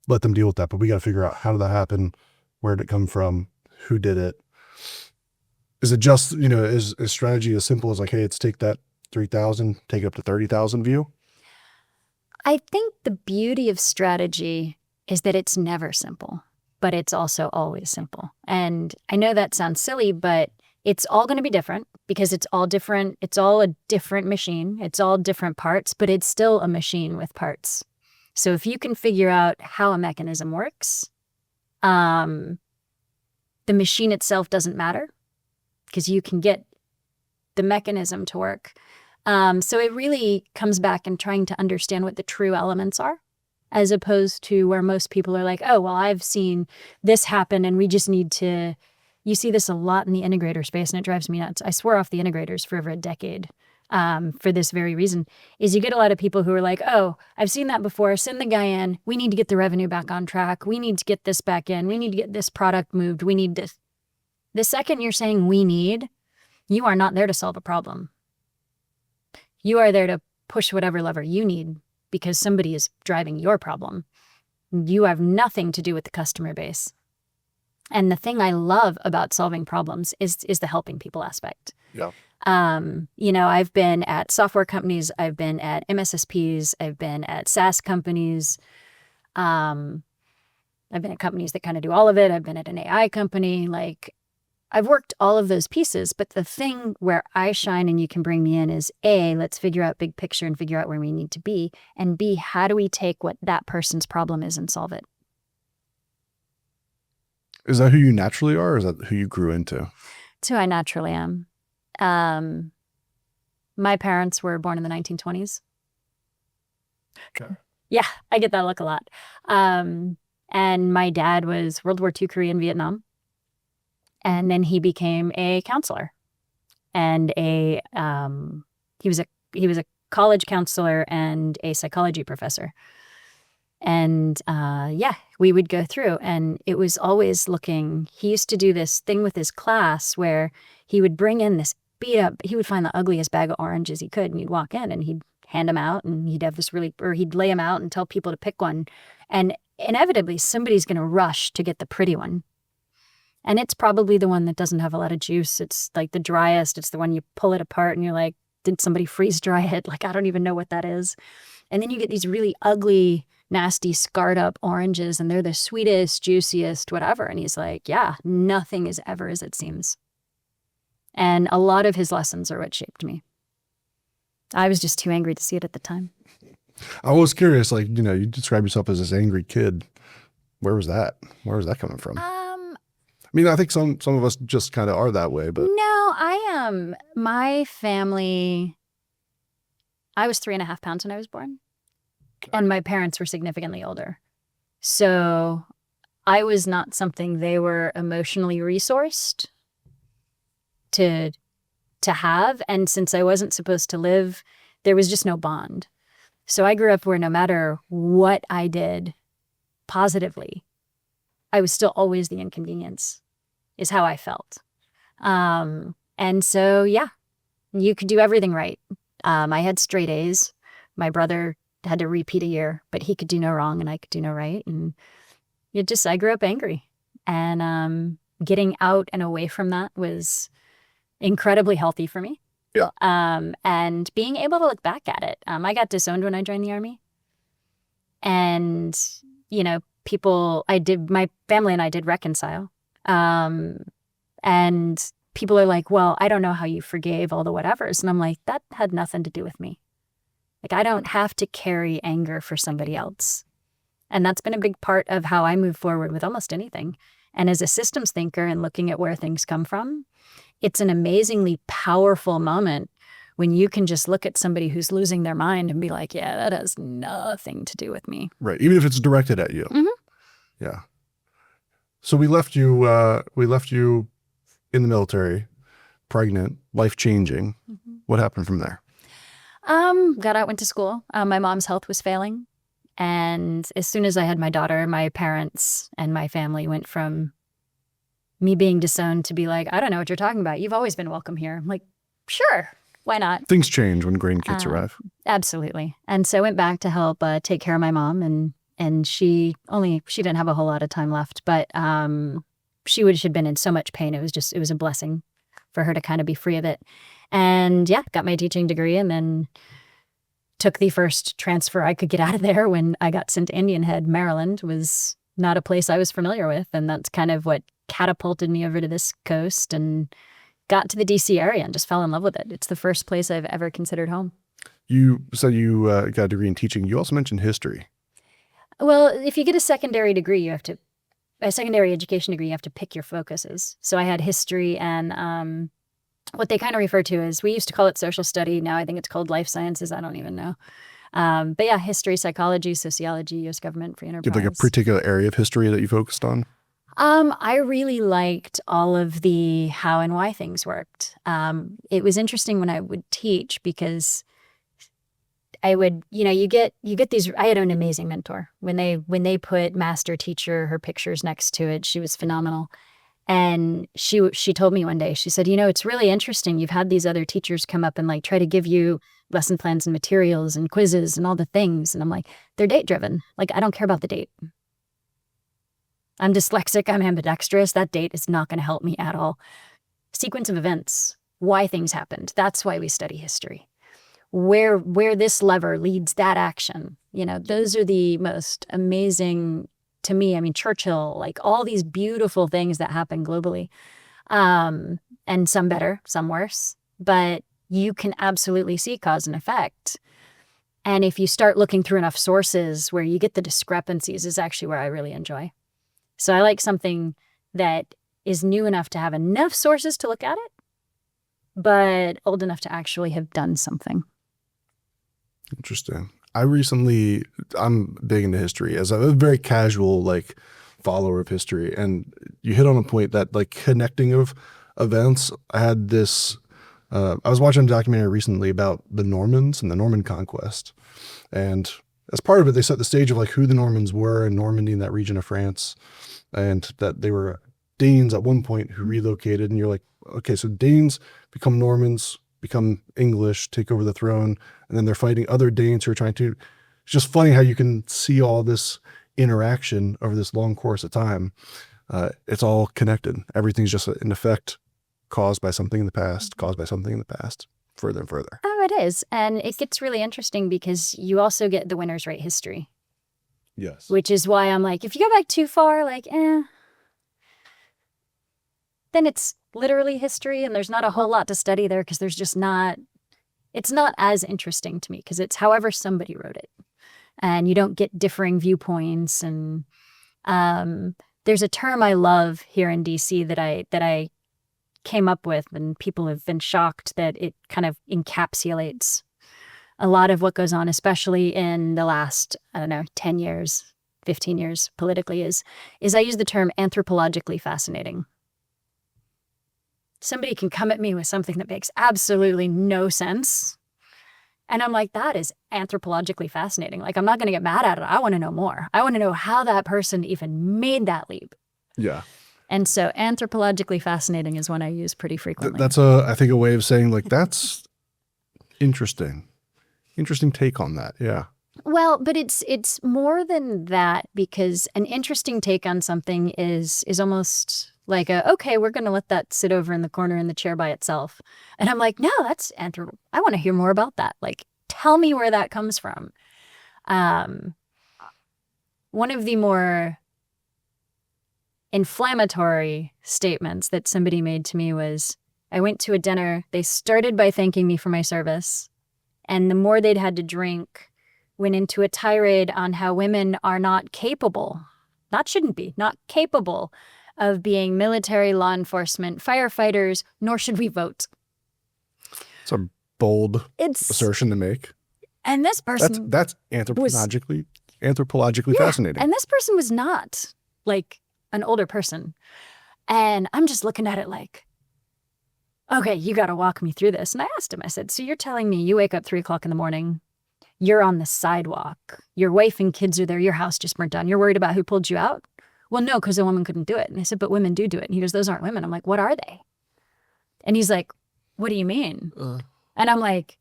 Let them deal with that. But we got to figure out, how did that happen? Where did it come from? Who did it? Is it just, is strategy as simple as like, hey, let's take that 3,000, take it up to 30,000 view? I think the beauty of strategy is that it's never simple, but it's also always simple. And I know that sounds silly, but it's all going to be different because it's all different. It's all a different machine. It's all different parts, but it's still a machine with parts. So if you can figure out how a mechanism works, the machine itself doesn't matter because you can get the mechanism to work. So it really comes back and trying to understand what the true elements are, as opposed to where most people are like, oh, well, I've seen this happen and we just need to, you see this a lot in the integrator space and it drives me nuts. I swore off the integrators for over a decade for this very reason, is you get a lot of people who are like, oh, I've seen that before. Send the guy in. We need to get the revenue back on track. We need to get this back in. We need to get this product moved. We need this. The second you're saying we need, you are not there to solve a problem. You are there to push whatever lever you need because somebody is driving your problem. You have nothing to do with the customer base. And the thing I love about solving problems is the helping people aspect. Yeah. I've been at software companies. I've been at MSSPs. I've been at SaaS companies. I've been at companies that kind of do all of it. I've been at an AI company. Like, I've worked all of those pieces, but the thing where I shine and you can bring me in is A, let's figure out big picture and figure out where we need to be. And B, how do we take what that person's problem is and solve it? Is that who you naturally are, or is that who you grew into? It's who I naturally am. My parents were born in the 1920s. Okay. Yeah, I get that look a lot. And my dad was World War II, Korea, and Vietnam. And then he became a counselor, and he was a college counselor and a psychology professor. And we would go through, and it was always looking. He used to do this thing with his class where he would bring in this beat up. He would find the ugliest bag of oranges he could, and he'd walk in and he'd hand them out, and he'd have this he'd lay them out and tell people to pick one, and inevitably somebody's going to rush to get the pretty one. And it's probably the one that doesn't have a lot of juice. It's like the driest. It's the one you pull it apart and you're like, did somebody freeze dry it? Like, I don't even know what that is. And then you get these really ugly, nasty, scarred up oranges, and they're the sweetest, juiciest, whatever. And he's like, yeah, nothing is ever as it seems. And a lot of his lessons are what shaped me. I was just too angry to see it at the time. I was curious, like, you describe yourself as this angry kid. Where was that? Where was that coming from? I mean, I think some of us just kind of are that way, but. No, I am. My family, I was 3.5 pounds when I was born, and my parents were significantly older. So I was not something they were emotionally resourced to have. And since I wasn't supposed to live, there was just no bond. So I grew up where no matter what I did positively, I was still always the inconvenience, is how I felt. And so, yeah, you could do everything right. I had straight A's. My brother had to repeat a year, but he could do no wrong and I could do no right. And I grew up angry. And getting out and away from that was incredibly healthy for me. Yeah. And being able to look back at it. I got disowned when I joined the Army. And, my family and I did reconcile. And people are like, well, I don't know how you forgave all the whatevers. And I'm like, that had nothing to do with me. Like, I don't have to carry anger for somebody else. And that's been a big part of how I move forward with almost anything. And as a systems thinker and looking at where things come from, it's an amazingly powerful moment when you can just look at somebody who's losing their mind and be like, yeah, that has nothing to do with me. Right. Even if it's directed at you. Mm-hmm. Yeah. So we left you in the military, pregnant, life-changing. Mm-hmm. What happened from there? Got out, went to school. My mom's health was failing. And as soon as I had my daughter, my parents and my family went from me being disowned to be like, I don't know what you're talking about. You've always been welcome here. I'm like, sure, why not? Things change when grandkids arrive. Absolutely. And so I went back to help take care of my mom. And she didn't have a whole lot of time left, but she'd been in so much pain. It was a blessing for her to kind of be free of it. And yeah, got my teaching degree and then took the first transfer I could get out of there when I got sent to Indian Head. Maryland was not a place I was familiar with. And that's kind of what catapulted me over to this coast and got to the DC area and just fell in love with it. It's the first place I've ever considered home. You said you got a degree in teaching. You also mentioned history. Well, if you get a secondary education degree, you have to pick your focuses. So I had history and what they kind of refer to as, we used to call it social study. Now I think it's called life sciences. I don't even know. But yeah, history, psychology, sociology, U.S. government, free enterprise. Do you have like a particular area of history that you focused on? I really liked all of the how and why things worked. It was interesting when I would teach because I would, you get these. I had an amazing mentor. When they put master teacher, her pictures next to it, she was phenomenal. And she told me one day, she said, it's really interesting. You've had these other teachers come up and like try to give you lesson plans and materials and quizzes and all the things. And I'm like, they're date driven. Like, I don't care about the date. I'm dyslexic. I'm ambidextrous. That date is not going to help me at all. Sequence of events, why things happened. That's why we study history. Where this lever leads that action. Those are the most amazing to me. I mean, Churchill, like all these beautiful things that happen globally. And some better, some worse. But you can absolutely see cause and effect. And if you start looking through enough sources where you get the discrepancies is actually where I really enjoy. So I like something that is new enough to have enough sources to look at it, but old enough to actually have done something. Interesting. I'm big into history as a very casual, like, follower of history. And you hit on a point that, like, connecting of events. I had this, I was watching a documentary recently about the Normans and the Norman conquest. And as part of it, they set the stage of like who the Normans were in Normandy, in that region of France, and that they were Danes at one point who relocated. And you're like, okay, so Danes become Normans, become English, take over the throne, and then they're fighting other Danes who are trying to. It's just funny how you can see all this interaction over this long course of time. It's all connected. Everything's just an effect caused by something in the past, caused by something in the past. further and further. Oh, it is. And it gets really interesting because you also get the winners write history. Yes. Which is why I'm like, if you go back too far, like, then it's literally history and there's not a whole lot to study there because there's just not, it's not as interesting to me because it's however somebody wrote it. And you don't get differing viewpoints. And there's a term I love here in DC that I came up with, and people have been shocked that it kind of encapsulates a lot of what goes on, especially in the last, 10 years, 15 years politically, is I use the term anthropologically fascinating. Somebody can come at me with something that makes absolutely no sense. And I'm like, that is anthropologically fascinating. Like, I'm not going to get mad at it. I want to know more. I want to know how that person even made that leap. Yeah. And so anthropologically fascinating is one I use pretty frequently. That's I think a way of saying like, that's interesting. Interesting take on that. Yeah. Well, but it's more than that, because an interesting take on something is almost like okay, we're going to let that sit over in the corner in the chair by itself. And I'm like, no, that's I want to hear more about that. Like, tell me where that comes from. One of the more inflammatory statements that somebody made to me was, I went to a dinner. They started by thanking me for my service. And the more they'd had to drink, went into a tirade on how women are not capable, not capable of being military, law enforcement, firefighters, nor should we vote. It's a bold assertion to make. And this person... That's anthropologically fascinating. And this person was not like an older person. And I'm just looking at it like, okay, you got to walk me through this. And I asked him, I said, so you're telling me you wake up 3 o'clock in the morning, you're on the sidewalk, your wife and kids are there, your house just burnt down, you're worried about who pulled you out? Well, no, because a woman couldn't do it. And I said, but women do it. And he goes, those aren't women. I'm like, what are they? And he's like, what do you mean? And I'm like,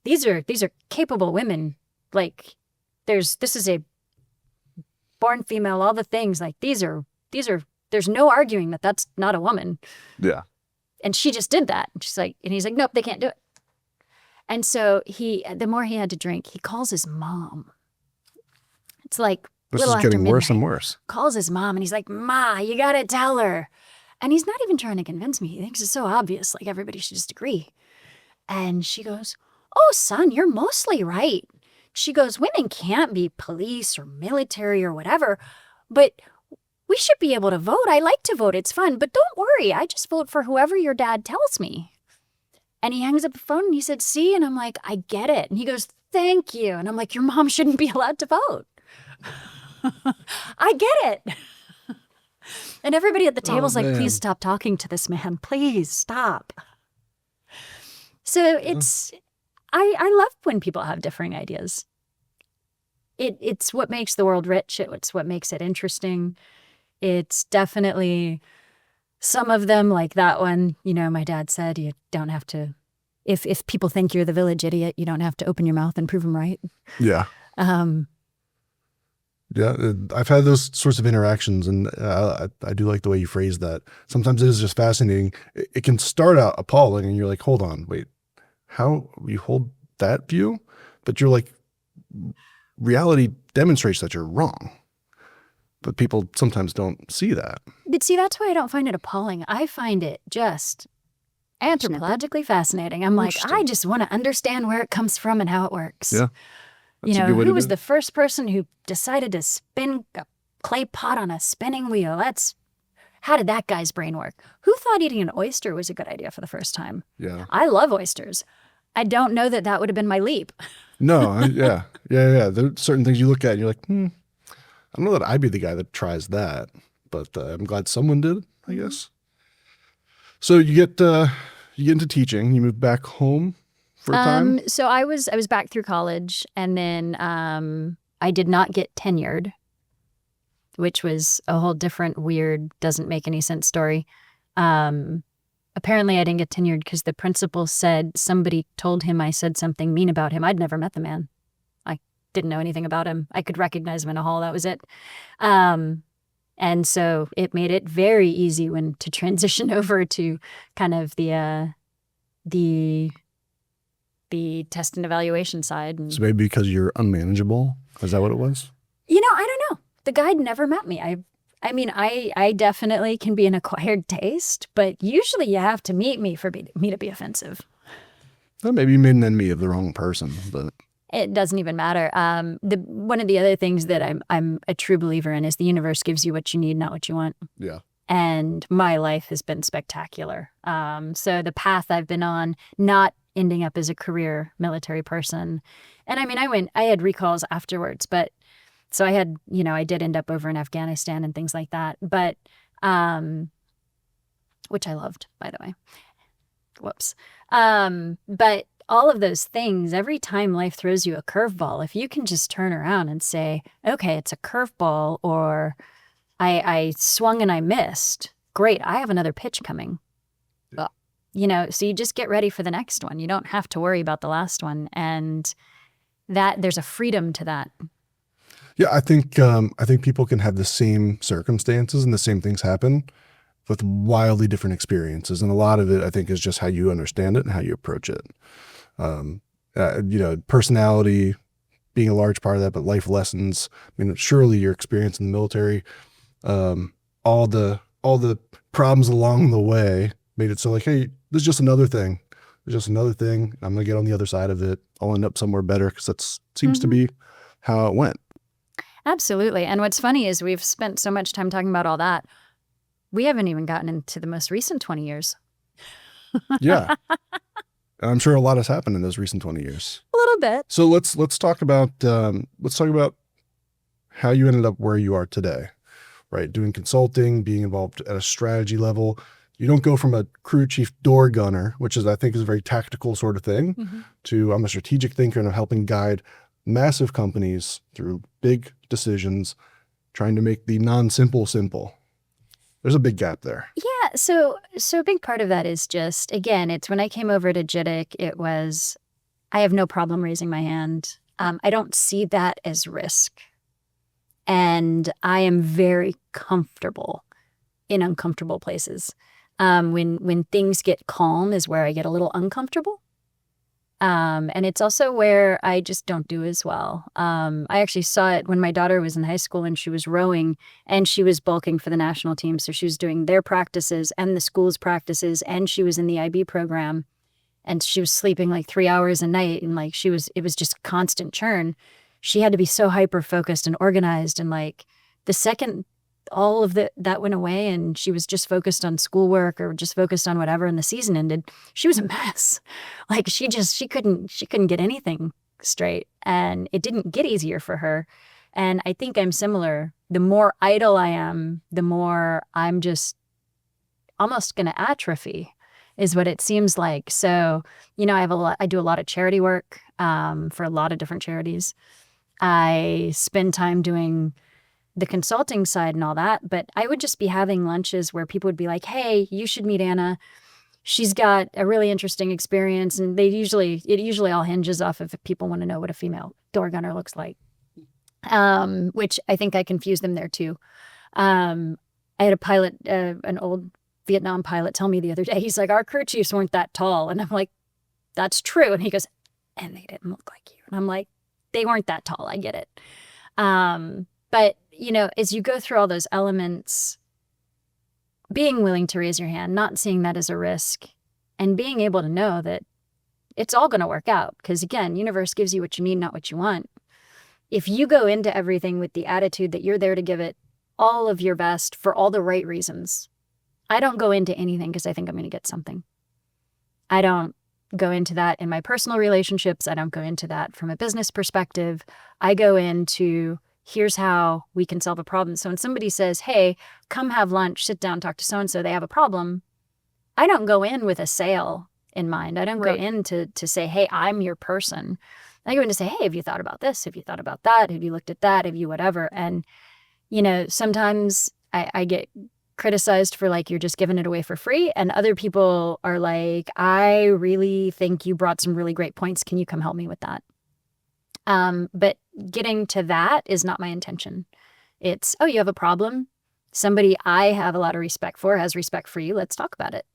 these are capable women. Like, this is a born female, all the things. Like, these are, there's no arguing that that's not a woman. Yeah. And she just did that. And she's like, and he's like, nope, they can't do it. And so the more he had to drink, he calls his mom. It's like, this is getting worse and worse. Calls his mom and he's like, Ma, you got to tell her. And he's not even trying to convince me. He thinks it's so obvious. Like, everybody should just agree. And she goes, oh, son, you're mostly right. She goes, women can't be police or military or whatever, but we should be able to vote. I like to vote. It's fun. But don't worry. I just vote for whoever your dad tells me. And he hangs up the phone and he said, see? And I'm like, I get it. And he goes, thank you. And I'm like, your mom shouldn't be allowed to vote. I get it. And everybody at the table's like, please stop talking to this man. Please stop. So it's, I love when people have differing ideas. It's what makes the world rich. It's what makes it interesting. It's definitely some of them, like that one, my dad said, you don't have to, if people think you're the village idiot, you don't have to open your mouth and prove them right. Yeah. Yeah, I've had those sorts of interactions, and I do like the way you phrase that. Sometimes it is just fascinating. It can start out appalling, and you're like, hold on, wait, how you hold that view? But you're like, reality demonstrates that you're wrong. But people sometimes don't see that. But see, that's why I don't find it appalling. I find it just anthropologically fascinating. I'm like, I just want to understand where it comes from and how it works. Yeah. Who was the first person who decided to spin a clay pot on a spinning wheel? How did that guy's brain work? Who thought eating an oyster was a good idea for the first time? Yeah. I love oysters. I don't know that would have been my leap. No, yeah. There are certain things you look at and you're like, I don't know that I'd be the guy that tries that, but I'm glad someone did, I guess. So you get into teaching, you move back home for a time? So I was back through college, and then I did not get tenured, which was a whole different, weird, doesn't make any sense story. Apparently I didn't get tenured because the principal said somebody told him I said something mean about him. I'd never met the man. I didn't know anything about him. I could recognize him in a hall. That was it. And so it made it very easy to transition over to kind of the the test and evaluation side. And, So maybe because you're unmanageable? Is that what it was? I don't know. The guide never met me. I mean, I definitely can be an acquired taste, but usually you have to meet me for me to be offensive. Well, maybe you made an enemy of the wrong person, but It doesn't even matter. One of the other things that I'm a true believer in is the universe gives you what you need, not what you want. yeah. And my life has been spectacular. So the path I've been on, not ending up as a career military person. And I mean, I had recalls afterwards, but so I had, I did end up over in Afghanistan and things like that, but, which I loved, by the way. Whoops. But all of those things, every time life throws you a curveball, if you can just turn around and say, okay, it's a curveball, or I swung and I missed. Great, I have another pitch coming. So you just get ready for the next one. You don't have to worry about the last one. And that there's a freedom to that. Yeah, I think people can have the same circumstances and the same things happen with wildly different experiences. And a lot of it, I think, is just how you understand it and how you approach it. Personality being a large part of that, but life lessons. I mean, surely your experience in the military, all the problems along the way made it so like, hey, there's just another thing. There's just another thing. I'm going to get on the other side of it. I'll end up somewhere better because that seems to be how it went. Absolutely. And what's funny is we've spent so much time talking about all that. We haven't even gotten into the most recent 20 years. Yeah. And I'm sure a lot has happened in those recent 20 years. A little bit. So let's talk about how you ended up where you are today, right? Doing consulting, being involved at a strategy level. You don't go from a crew chief door gunner, which I think is a very tactical sort of thing, to I'm a strategic thinker and I'm helping guide massive companies through big decisions, trying to make the non-simple simple. There's a big gap there. Yeah. So a big part of that is just, again, it's when I came over to JITIC, it was, I have no problem raising my hand. I don't see that as risk. And I am very comfortable in uncomfortable places. When things get calm is where I get a little uncomfortable. And it's also where I just don't do as well. I actually saw it when my daughter was in high school and she was rowing and she was bulking for the national team. So she was doing their practices and the school's practices, and she was in the IB program, and she was sleeping like 3 hours a night. And like it was just constant churn. She had to be so hyper-focused and organized. And like the second all of that went away and she was just focused on schoolwork or just focused on whatever and the season ended, she was a mess. Like she couldn't get anything straight, and it didn't get easier for her. And I think I'm similar. The more idle I am, the more I'm just almost going to atrophy is what it seems like. So, I do a lot of charity work for a lot of different charities. I spend time doing the consulting side and all that, but I would just be having lunches where people would be like, hey, you should meet Anna. She's got a really interesting experience. And it usually all hinges off of if people want to know what a female door gunner looks like, which I think I confused them there too. I had a pilot, an old Vietnam pilot, tell me the other day, he's like, our crew chiefs weren't that tall. And I'm like, that's true. And he goes, and they didn't look like you. And I'm like, they weren't that tall. I get it. But, as you go through all those elements, being willing to raise your hand, not seeing that as a risk, and being able to know that it's all going to work out. Because again, universe gives you what you need, not what you want. If you go into everything with the attitude that you're there to give it all of your best for all the right reasons. I don't go into anything because I think I'm going to get something. I don't go into that in my personal relationships. I don't go into that from a business perspective. I go into, here's how we can solve a problem. So when somebody says, hey, come have lunch, sit down, talk to so-and-so, they have a problem, I don't go in with a sale in mind. I don't go in to say, hey, I'm your person. I go in to say, hey, have you thought about this? Have you thought about that? Have you looked at that? Have you whatever? And, sometimes I get criticized for like, you're just giving it away for free. And other people are like, I really think you brought some really great points. Can you come help me with that? But getting to that is not my intention. It's, oh, you have a problem. Somebody I have a lot of respect for has respect for you. Let's talk about it.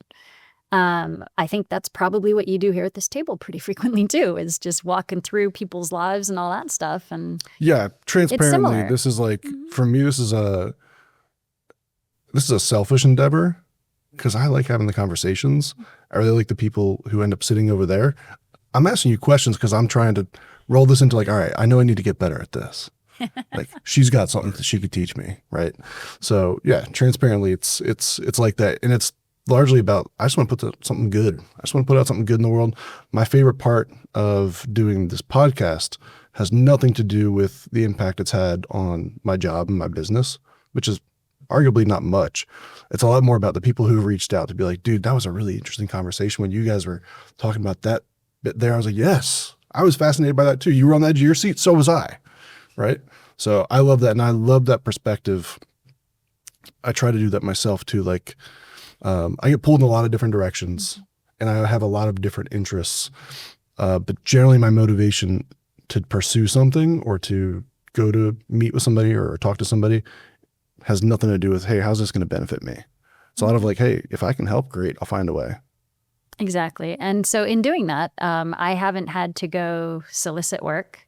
I think that's probably what you do here at this table pretty frequently too, is just walking through people's lives and all that stuff. And yeah, transparently, similar. this is like, for me, this is a selfish endeavor because I like having the conversations. I really like the people who end up sitting over there. I'm asking you questions because I'm trying to roll this into like, all right, I know I need to get better at this. Like she's got something that she could teach me, right? So yeah, transparently, it's like that, and it's largely about I just want to put something good. I just want to put out something good in the world. My favorite part of doing this podcast has nothing to do with the impact it's had on my job and my business, which is arguably not much. It's a lot more about the people who reached out to be like, dude, that was a really interesting conversation when you guys were talking about that bit there. I was like, yes, I was fascinated by that too. You were on the edge of your seat. So was I. Right. So I love that. And I love that perspective. I try to do that myself too. Like, I get pulled in a lot of different directions and I have a lot of different interests. But generally my motivation to pursue something or to go to meet with somebody or talk to somebody has nothing to do with, hey, how's this going to benefit me? It's a lot of like, hey, if I can help, great, I'll find a way. Exactly. And so in doing that, I haven't had to go solicit work.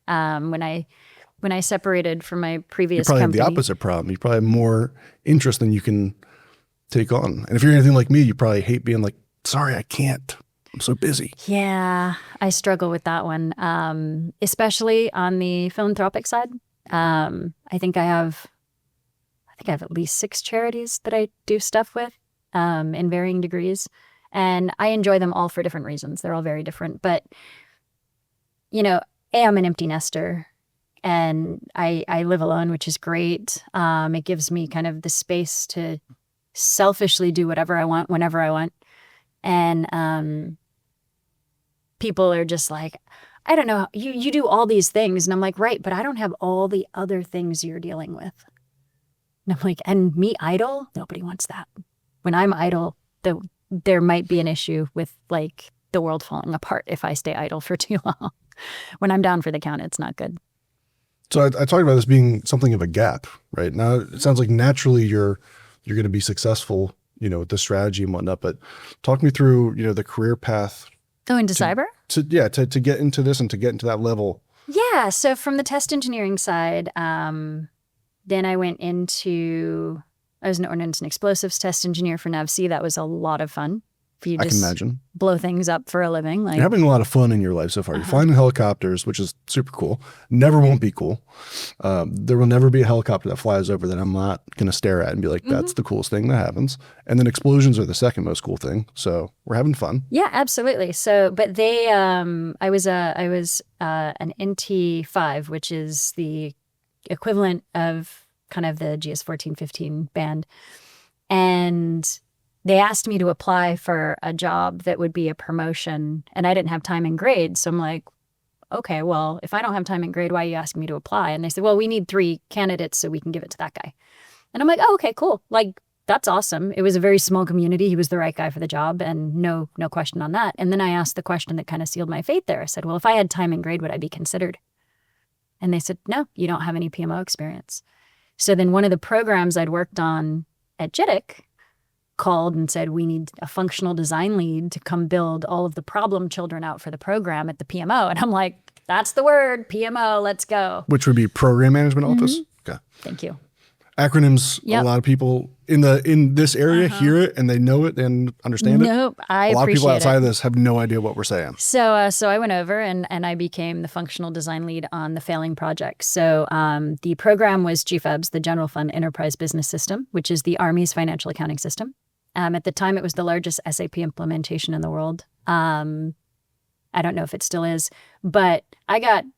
When I separated from my previous You probably company. have the opposite problem. You probably have more interest than you can take on. And if you're anything like me, you probably hate being like, sorry, I can't. I'm so busy. Yeah, I struggle with that one, especially on the philanthropic side. I think I have at least 6 charities that I do stuff with in varying degrees. And I enjoy them all for different reasons. They're all very different. But, I'm an empty nester. And I live alone, which is great. It gives me kind of the space to selfishly do whatever I want, whenever I want. And people are just like, I don't know, you do all these things. And I'm like, right, but I don't have all the other things you're dealing with. And I'm like, and me idle? Nobody wants that. When I'm idle, there might be an issue with like the world falling apart if I stay idle for too long. When I'm down for the count, it's not good. So I talked about this being something of a gap, right? Now it sounds like naturally you're going to be successful, with the strategy and whatnot, but talk me through, the career path. Oh, into cyber? To get into this and to get into that level. Yeah. So from the test engineering side, then I went I was an ordnance and explosives test engineer for NAVSEA. That was a lot of fun. You I just can imagine. blow things up for a living. You're having a lot of fun in your life so far. You're flying in helicopters, which is super cool. Never won't be cool. There will never be a helicopter that flies over that I'm not going to stare at and be like, that's the coolest thing that happens. And then explosions are the second most cool thing. So we're having fun. Yeah, absolutely. So, but I was an NT5, which is the equivalent of kind of the GS 14-15 band. And they asked me to apply for a job that would be a promotion, and I didn't have time and grade. So I'm like, okay, well, if I don't have time and grade, why are you asking me to apply? And they said, well, we need 3 candidates so we can give it to that guy. And I'm like, oh, okay, cool. Like, that's awesome. It was a very small community. He was the right guy for the job, and no question on that. And then I asked the question that kind of sealed my fate there. I said, well, if I had time and grade, would I be considered? And they said, no, you don't have any PMO experience. So then one of the programs I'd worked on at JITIC called and said, we need a functional design lead to come build all of the problem children out for the program at the PMO. And I'm like, that's the word, PMO, let's go. Which would be Program Management Office? Okay. Thank you. Acronyms, a lot of people in this area hear it and they know it and understand it. Nope, I appreciate it. A lot of people outside of this have no idea what we're saying. So I went over and I became the functional design lead on the failing project. So the program was GFEBS, the General Fund Enterprise Business System, which is the Army's financial accounting system. At the time, it was the largest SAP implementation in the world. I don't know if it still is, but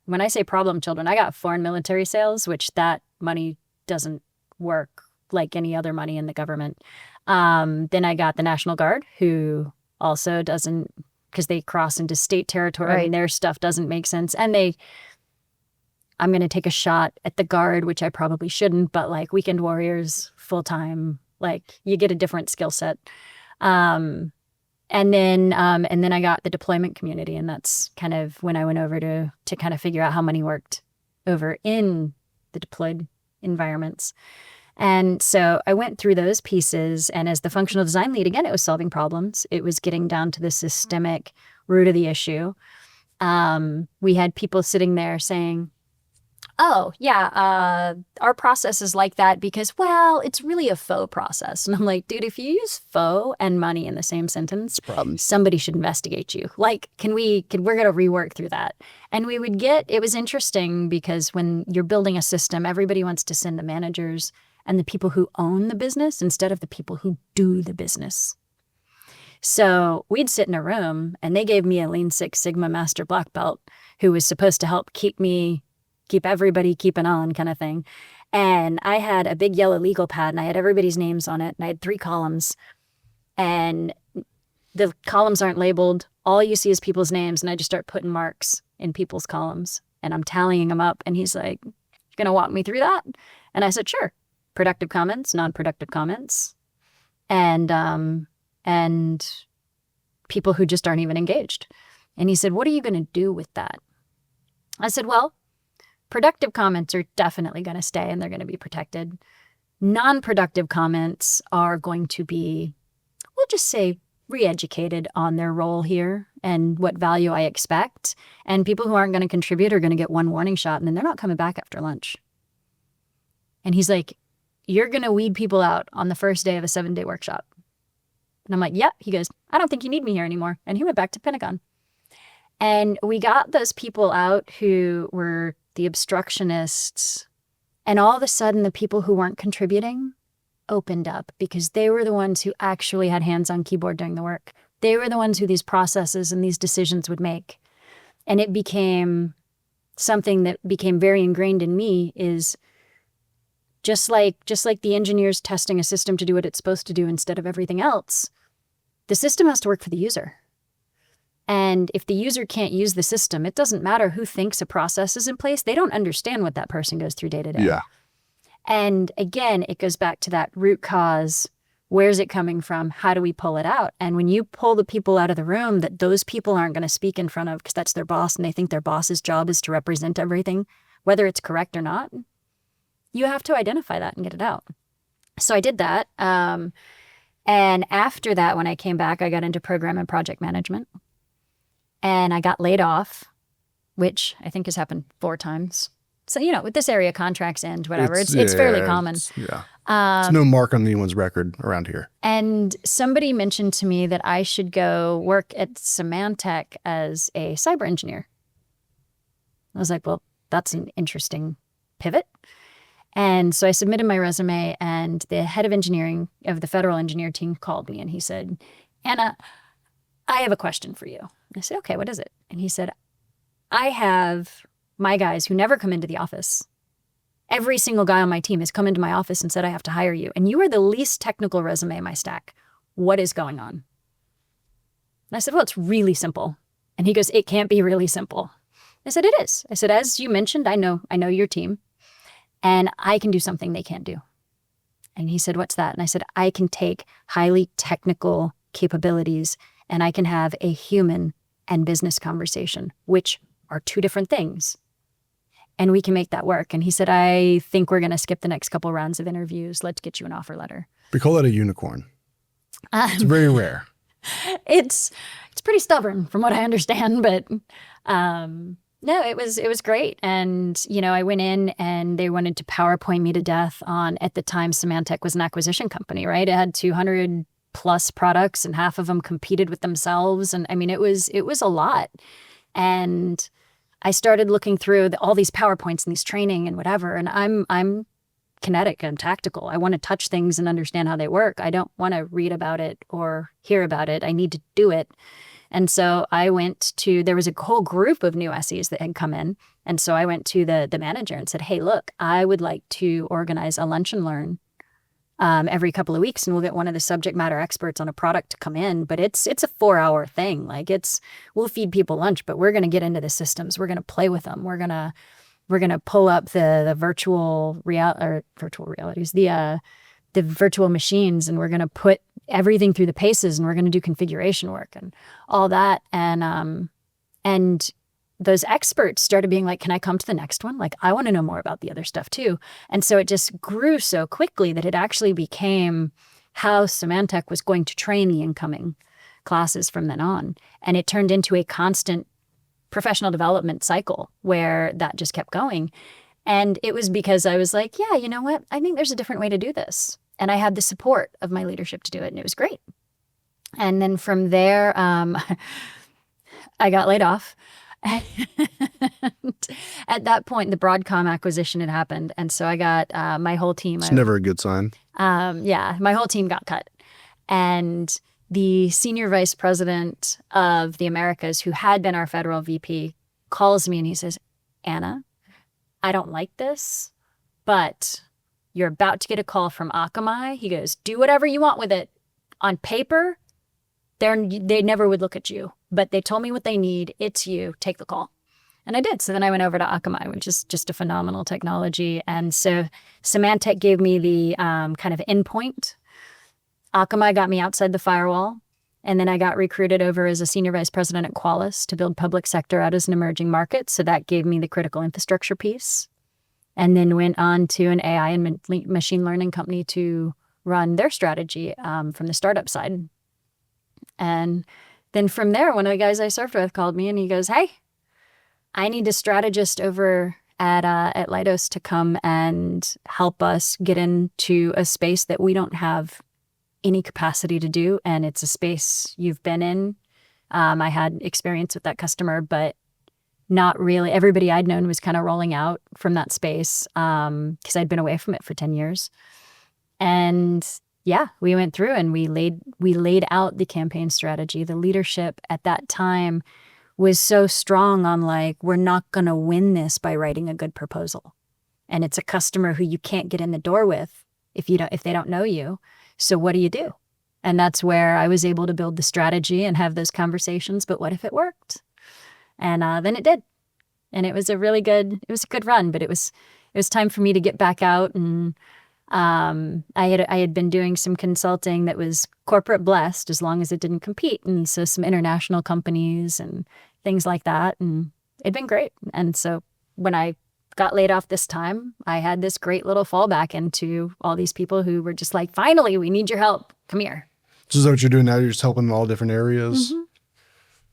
when I say problem children, I got foreign military sales, which that money doesn't work like any other money in the government. Then I got the National Guard, who also doesn't, because they cross into state territory and their stuff doesn't make sense. And I'm going to take a shot at the Guard, which I probably shouldn't, but like weekend warriors, full-time, like you get a different skill set. And then I got the deployment community, and that's kind of when I went over to kind of figure out how money worked over in the deployed environments. And so I went through those pieces. And as the functional design lead, again, it was solving problems. It was getting down to the systemic root of the issue. We had people sitting there saying, oh, yeah, our process is like that because, well, it's really a faux process. And I'm like, dude, if you use faux and money in the same sentence, somebody should investigate you. Like, we're going to rework through that. And it was interesting because when you're building a system, everybody wants to send the managers and the people who own the business instead of the people who do the business. So we'd sit in a room and they gave me a Lean Six Sigma Master Black Belt who was supposed to help keep everybody keeping on kind of thing. And I had a big yellow legal pad and I had everybody's names on it. And I had 3 columns and the columns aren't labeled. All you see is people's names. And I just start putting marks in people's columns and I'm tallying them up. And he's like, "You gonna walk me through that?" And I said, "Sure. Productive comments, non-productive comments, and people who just aren't even engaged." And he said, "What are you going to do with that?" I said, "Well, productive comments are definitely going to stay and they're going to be protected. Non-productive comments are going to be, we'll just say, re-educated on their role here and what value I expect. And people who aren't going to contribute are going to get 1 warning shot and then they're not coming back after lunch." And he's like, "You're going to weed people out on the first day of a 7-day workshop." And I'm like, "Yep." He goes, "I don't think you need me here anymore." And he went back to Pentagon. And we got those people out who were the obstructionists. And all of a sudden, the people who weren't contributing opened up because they were the ones who actually had hands on keyboard doing the work. They were the ones who these processes and these decisions would make. And it became something that became very ingrained in me is just like the engineers testing a system to do what it's supposed to do instead of everything else, the system has to work for the user. And if the user can't use the system, it doesn't matter who thinks a process is in place. They don't understand what that person goes through day to day. Yeah. And again, it goes back to that root cause. Where's it coming from? How do we pull it out? And when you pull the people out of the room that those people aren't going to speak in front of because that's their boss and they think their boss's job is to represent everything, whether it's correct or not, you have to identify that and get it out. So I did that. And after that, when I came back, I got into program and project management. And I got laid off, which I think has happened 4 times. So, with this area, contracts end, whatever. It's fairly common. It's no mark on anyone's record around here. And somebody mentioned to me that I should go work at Symantec as a cyber engineer. I was like, well, that's an interesting pivot. And so I submitted my resume and the head of engineering of the federal engineer team called me and he said, "Anna, I have a question for you." I said, "Okay, what is it?" And he said, "I have my guys who never come into the office. Every single guy on my team has come into my office and said, I have to hire you. And you are the least technical resume in my stack. What is going on?" And I said, "Well, it's really simple." And he goes, "It can't be really simple." I said, "It is." I said, "As you mentioned, I know your team and I can do something they can't do." And he said, "What's that?" And I said, "I can take highly technical capabilities and I can have a human and business conversation, which are 2 different things. And we can make that work." And he said, "I think we're going to skip the next couple rounds of interviews. Let's get you an offer letter." We call that a unicorn. It's very rare. It's pretty stubborn from what I understand, but no, it was great. And, I went in and they wanted to PowerPoint me to death on, at the time, Symantec was an acquisition company, right? It had 200 plus products and half of them competed with themselves. And I mean, it was a lot. And I started looking through all these PowerPoints and these training and whatever. And I'm kinetic, I'm tactical. I want to touch things and understand how they work. I don't want to read about it or hear about it. I need to do it. And so there was a whole group of new SEs that had come in. And so I went to the manager and said, "Hey, look, I would like to organize a lunch and learn every couple of weeks, and we'll get one of the subject matter experts on a product to come in. But it's a 4-hour thing. Like we'll feed people lunch, but we're going to get into the systems. We're going to play with them. We're going to pull up the virtual realities, the virtual machines, and we're going to put everything through the paces, and we're going to do configuration work and all that." And those experts started being like, can I come to the next one? Like, I want to know more about the other stuff too. And so it just grew so quickly that it actually became how Symantec was going to train the incoming classes from then on. And it turned into a constant professional development cycle where that just kept going. And it was because I was like, yeah, you know what? I think there's a different way to do this. And I had the support of my leadership to do it, and it was great. And then from there, I got laid off. And at that point, the Broadcom acquisition had happened. And so I got my whole team. It's never a good sign. Yeah, my whole team got cut. And the senior vice president of the Americas, who had been our federal VP, calls me and he says, Anna, I don't like this, but you're about to get a call from Akamai. He goes, do whatever you want with it. On paper, they never would look at you, but they told me what they need. It's you. Take the call. And I did. So then I went over to Akamai, which is just a phenomenal technology. And so Symantec gave me the kind of endpoint. Akamai got me outside the firewall. And then I got recruited over as a senior vice president at Qualys to build public sector out as an emerging market. So that gave me the critical infrastructure piece. And then went on to an AI and machine learning company to run their strategy from the startup side. And then from there, one of the guys I served with called me and he goes, hey, I need a strategist over at Leidos to come and help us get into a space that we don't have any capacity to do. And it's a space you've been in. I had experience with that customer, but not really. Everybody I'd known was kind of rolling out from that space because I'd been away from it for 10 years. And yeah, we went through and we laid out the campaign strategy. The leadership at that time was so strong on like, we're not going to win this by writing a good proposal. And it's a customer who you can't get in the door with if they don't know you. So what do you do? And that's where I was able to build the strategy and have those conversations. But what if it worked? And then it did. And it was a good run, but it was time for me to get back out. And I had been doing some consulting that was corporate blessed as long as it didn't compete. And so some international companies and things like that. And it'd been great. And so when I got laid off this time, I had this great little fallback into all these people who were just like, finally, we need your help. Come here. So is that what you're doing now? You're just helping in all different areas? Mm-hmm.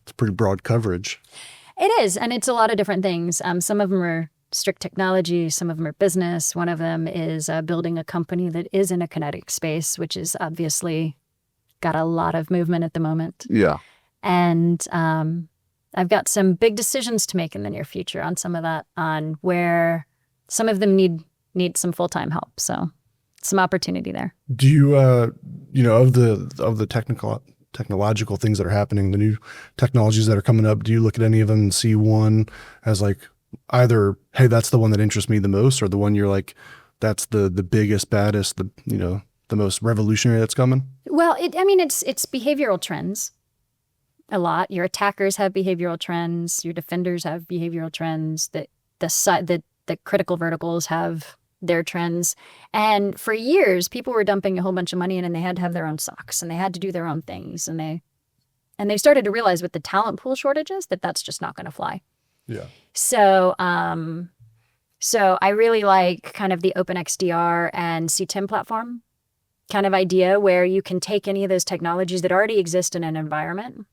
It's pretty broad coverage. It is. And it's a lot of different things. Some of them are strict technology. Some of them are business. One of them is building a company that is in a kinetic space, which is obviously got a lot of movement at the moment. Yeah. And I've got some big decisions to make in the near future on some of that, on where some of them need some full-time help. So some opportunity there. Do you, of the technological things that are happening, the new technologies that are coming up, do you look at any of them and see one as like either, hey, that's the one that interests me the most, or the one you're like, that's the biggest, baddest, the most revolutionary that's coming? Well, it's behavioral trends a lot. Your attackers have behavioral trends. Your defenders have behavioral trends. The critical verticals have their trends. And for years, people were dumping a whole bunch of money in, and they had to have their own socks, and they had to do their own things. And they started to realize with the talent pool shortages that that's just not going to fly. Yeah. So I really like kind of the OpenXDR and CTIM platform kind of idea, where you can take any of those technologies that already exist in an environment,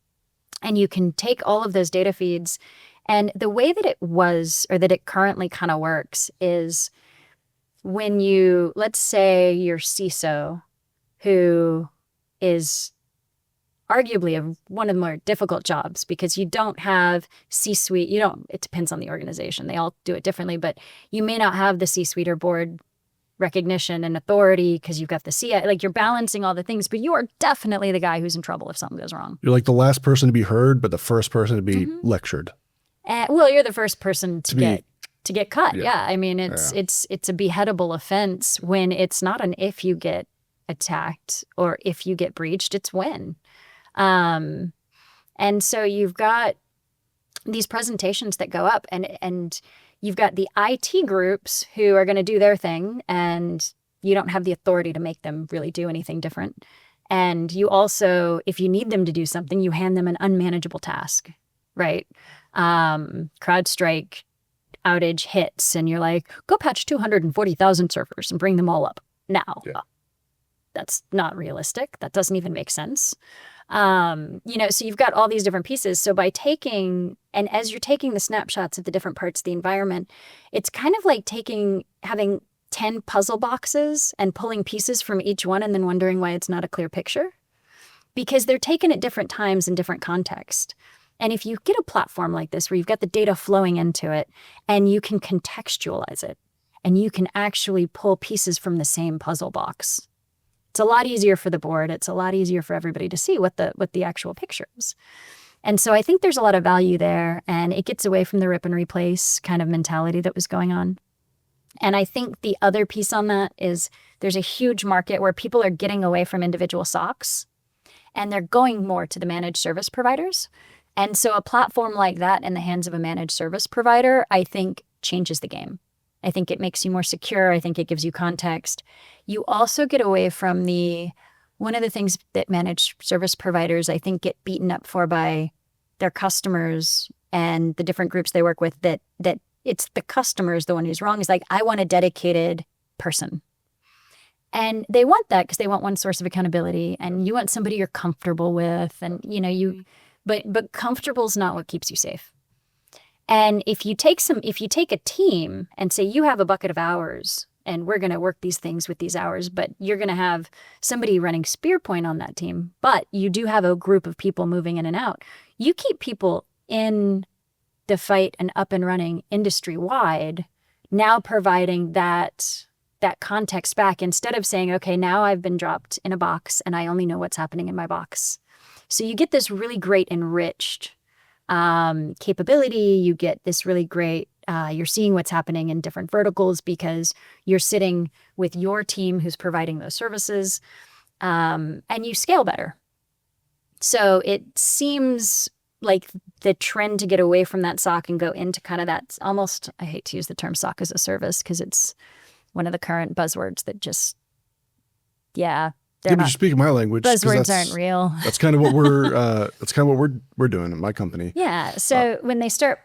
and you can take all of those data feeds. And the way that it currently kind of works is when let's say your CISO, who is arguably one of the more difficult jobs because you don't have C-suite, it depends on the organization. They all do it differently, but you may not have the C-suite or board recognition and authority because you've got the CI, like you're balancing all the things, but you are definitely the guy who's in trouble if something goes wrong. You're like the last person to be heard, but the first person to be lectured. You're the first person to get cut. Yeah. It's a beheadable offense when it's not an if you get attacked or if you get breached, it's when. And so you've got these presentations that go up, and you've got the IT groups who are going to do their thing, and you don't have the authority to make them really do anything different. And you also, if you need them to do something, you hand them an unmanageable task, right? CrowdStrike outage hits and you're like, go patch 240,000 servers and bring them all up now. That's not realistic. That doesn't even make sense. So you've got all these different pieces. So by as you're taking the snapshots of the different parts of the environment, it's kind of like having 10 puzzle boxes and pulling pieces from each one and then wondering why it's not a clear picture. Because they're taken at different times in different context. And if you get a platform like this where you've got the data flowing into it and you can contextualize it and you can actually pull pieces from the same puzzle box, it's a lot easier for the board. It's a lot easier for everybody to see what the actual picture is. And so I think there's a lot of value there, and it gets away from the rip and replace kind of mentality that was going on. And I think the other piece on that is there's a huge market where people are getting away from individual SOCs and they're going more to the managed service providers. And so a platform like that in the hands of a managed service provider, I think changes the game. I think it makes you more secure. I think it gives you context. You also get away from one of the things that managed service providers, I think, get beaten up for by their customers and the different groups they work with, that it's the customer is the one who's wrong. Is like, I want a dedicated person. And they want that because they want one source of accountability, and you want somebody you're comfortable with. And, but comfortable is not what keeps you safe. And if you take a team and say you have a bucket of hours and we're going to work these things with these hours, but you're going to have somebody running spear point on that team, but you do have a group of people moving in and out, you keep people in the fight and up and running industry wide, now providing that context back instead of saying, okay, now I've been dropped in a box and I only know what's happening in my box. So you get this really great enriched capability. You get this really great, you're seeing what's happening in different verticals because you're sitting with your team who's providing those services, and you scale better. So it seems like the trend to get away from that SOC and go into kind of that almost, I hate to use the term SOC as a service because it's one of the current buzzwords that just, but you're speaking my language. Buzzwords aren't real. That's kind of what we're doing in my company. Yeah. So when they start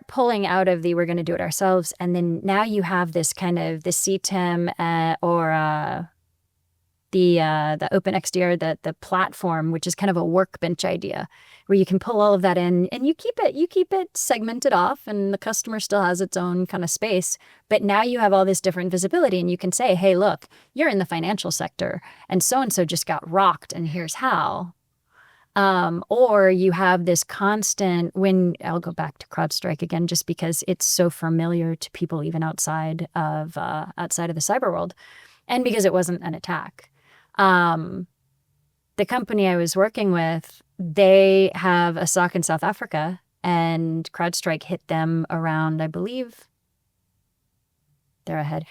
pulling out of we're going to do it ourselves, and then now you have this kind of the CTEM or the OpenXDR, the platform, which is kind of a workbench idea where you can pull all of that in and you keep it segmented off, and the customer still has its own kind of space. But now you have all this different visibility, and you can say, hey, look, you're in the financial sector and so just got rocked, and here's how. Or you have this constant, I'll go back to CrowdStrike again, just because it's so familiar to people even outside of the cyber world, and because it wasn't an attack. The company I was working with, they have a SOC in South Africa, and CrowdStrike hit them around, I believe, they're ahead,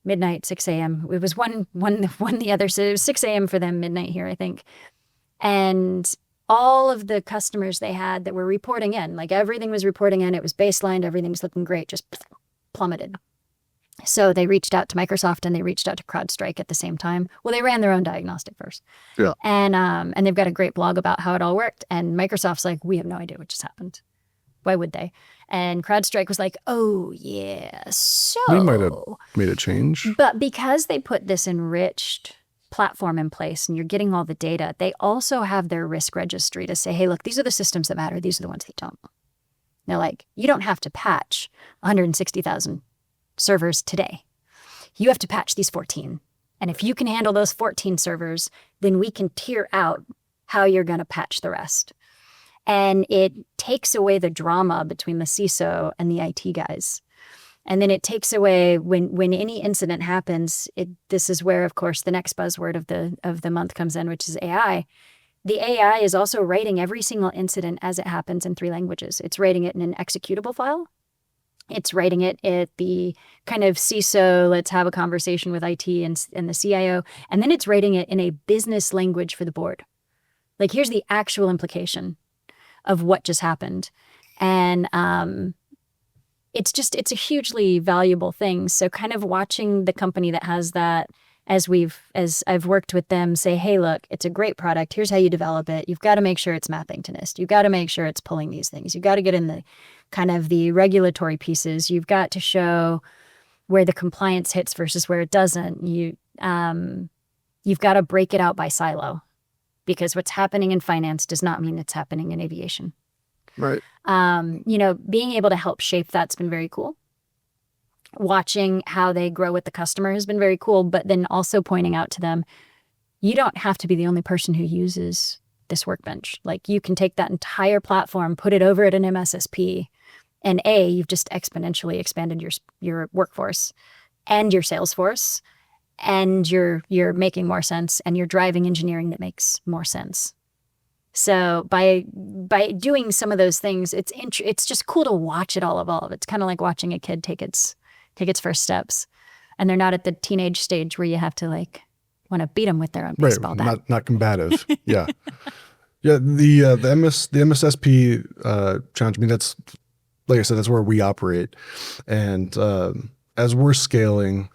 midnight, 6 a.m. It was one the other, so it was 6 a.m. for them, midnight here, I think. And all of the customers they had that were reporting in, like everything was reporting in, it was baselined, everything was looking great, just plummeted. So they reached out to Microsoft and they reached out to CrowdStrike at the same time. Well, they ran their own diagnostic first. Yeah. And they've got a great blog about how it all worked. And Microsoft's like, we have no idea what just happened. Why would they? And CrowdStrike was like, oh, yeah, so. We might have made a change. But because they put this enriched platform in place and you're getting all the data, they also have their risk registry to say, hey, look, these are the systems that matter. These are the ones that don't. They're like, you don't have to patch 160,000 servers today. You have to patch these 14. And if you can handle those 14 servers, then we can tier out how you're going to patch the rest. And it takes away the drama between the CISO and the IT guys. And then it takes away when any incident happens, this is where, of course, the next buzzword of the month comes in, which is AI. The AI is also writing every single incident as it happens in 3 languages. It's writing it in an executable file. It's writing it at the kind of CISO, let's have a conversation with IT and the CIO. And then it's writing it in a business language for the board. Like, here's the actual implication of what just happened. And it's a hugely valuable thing. So kind of watching the company that has that as I've worked with them, say, hey, look, it's a great product. Here's how you develop it. You've got to make sure it's mapping to NIST. You've got to make sure it's pulling these things. You've got to get in the kind of the regulatory pieces. You've got to show where the compliance hits versus where it doesn't. You've got to break it out by silo, because what's happening in finance does not mean it's happening in aviation. Right. Being able to help shape that's been very cool. Watching how they grow with the customer has been very cool, but then also pointing out to them, you don't have to be the only person who uses this workbench. Like, you can take that entire platform, put it over at an MSSP, and you've just exponentially expanded your workforce and your sales force, and you're making more sense, and you're driving engineering that makes more sense. So by doing some of those things, it's just cool to watch it all evolve. It's kind of like watching a kid take its first steps, and they're not at the teenage stage where you have to like want to beat them with their own baseball bat. Not combative. Yeah. Yeah. The MSSP challenge, I mean, that's, like I said, that's where we operate. And as we're scaling,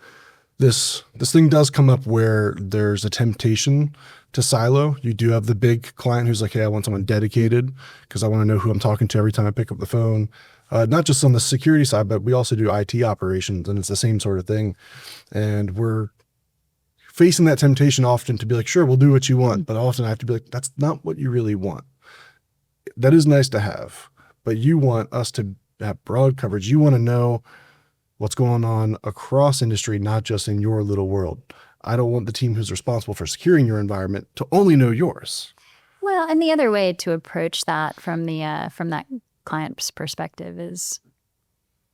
this thing does come up where there's a temptation to silo. You do have the big client who's like, hey, I want someone dedicated because I want to know who I'm talking to every time I pick up the phone. Not just on the security side, but we also do IT operations, and it's the same sort of thing. And we're facing that temptation often to be like, sure, we'll do what you want. But often I have to be like, that's not what you really want. That is nice to have, but you want us to have broad coverage. You want to know what's going on across industry, not just in your little world. I don't want the team who's responsible for securing your environment to only know yours. Well, and the other way to approach that from that client's perspective is,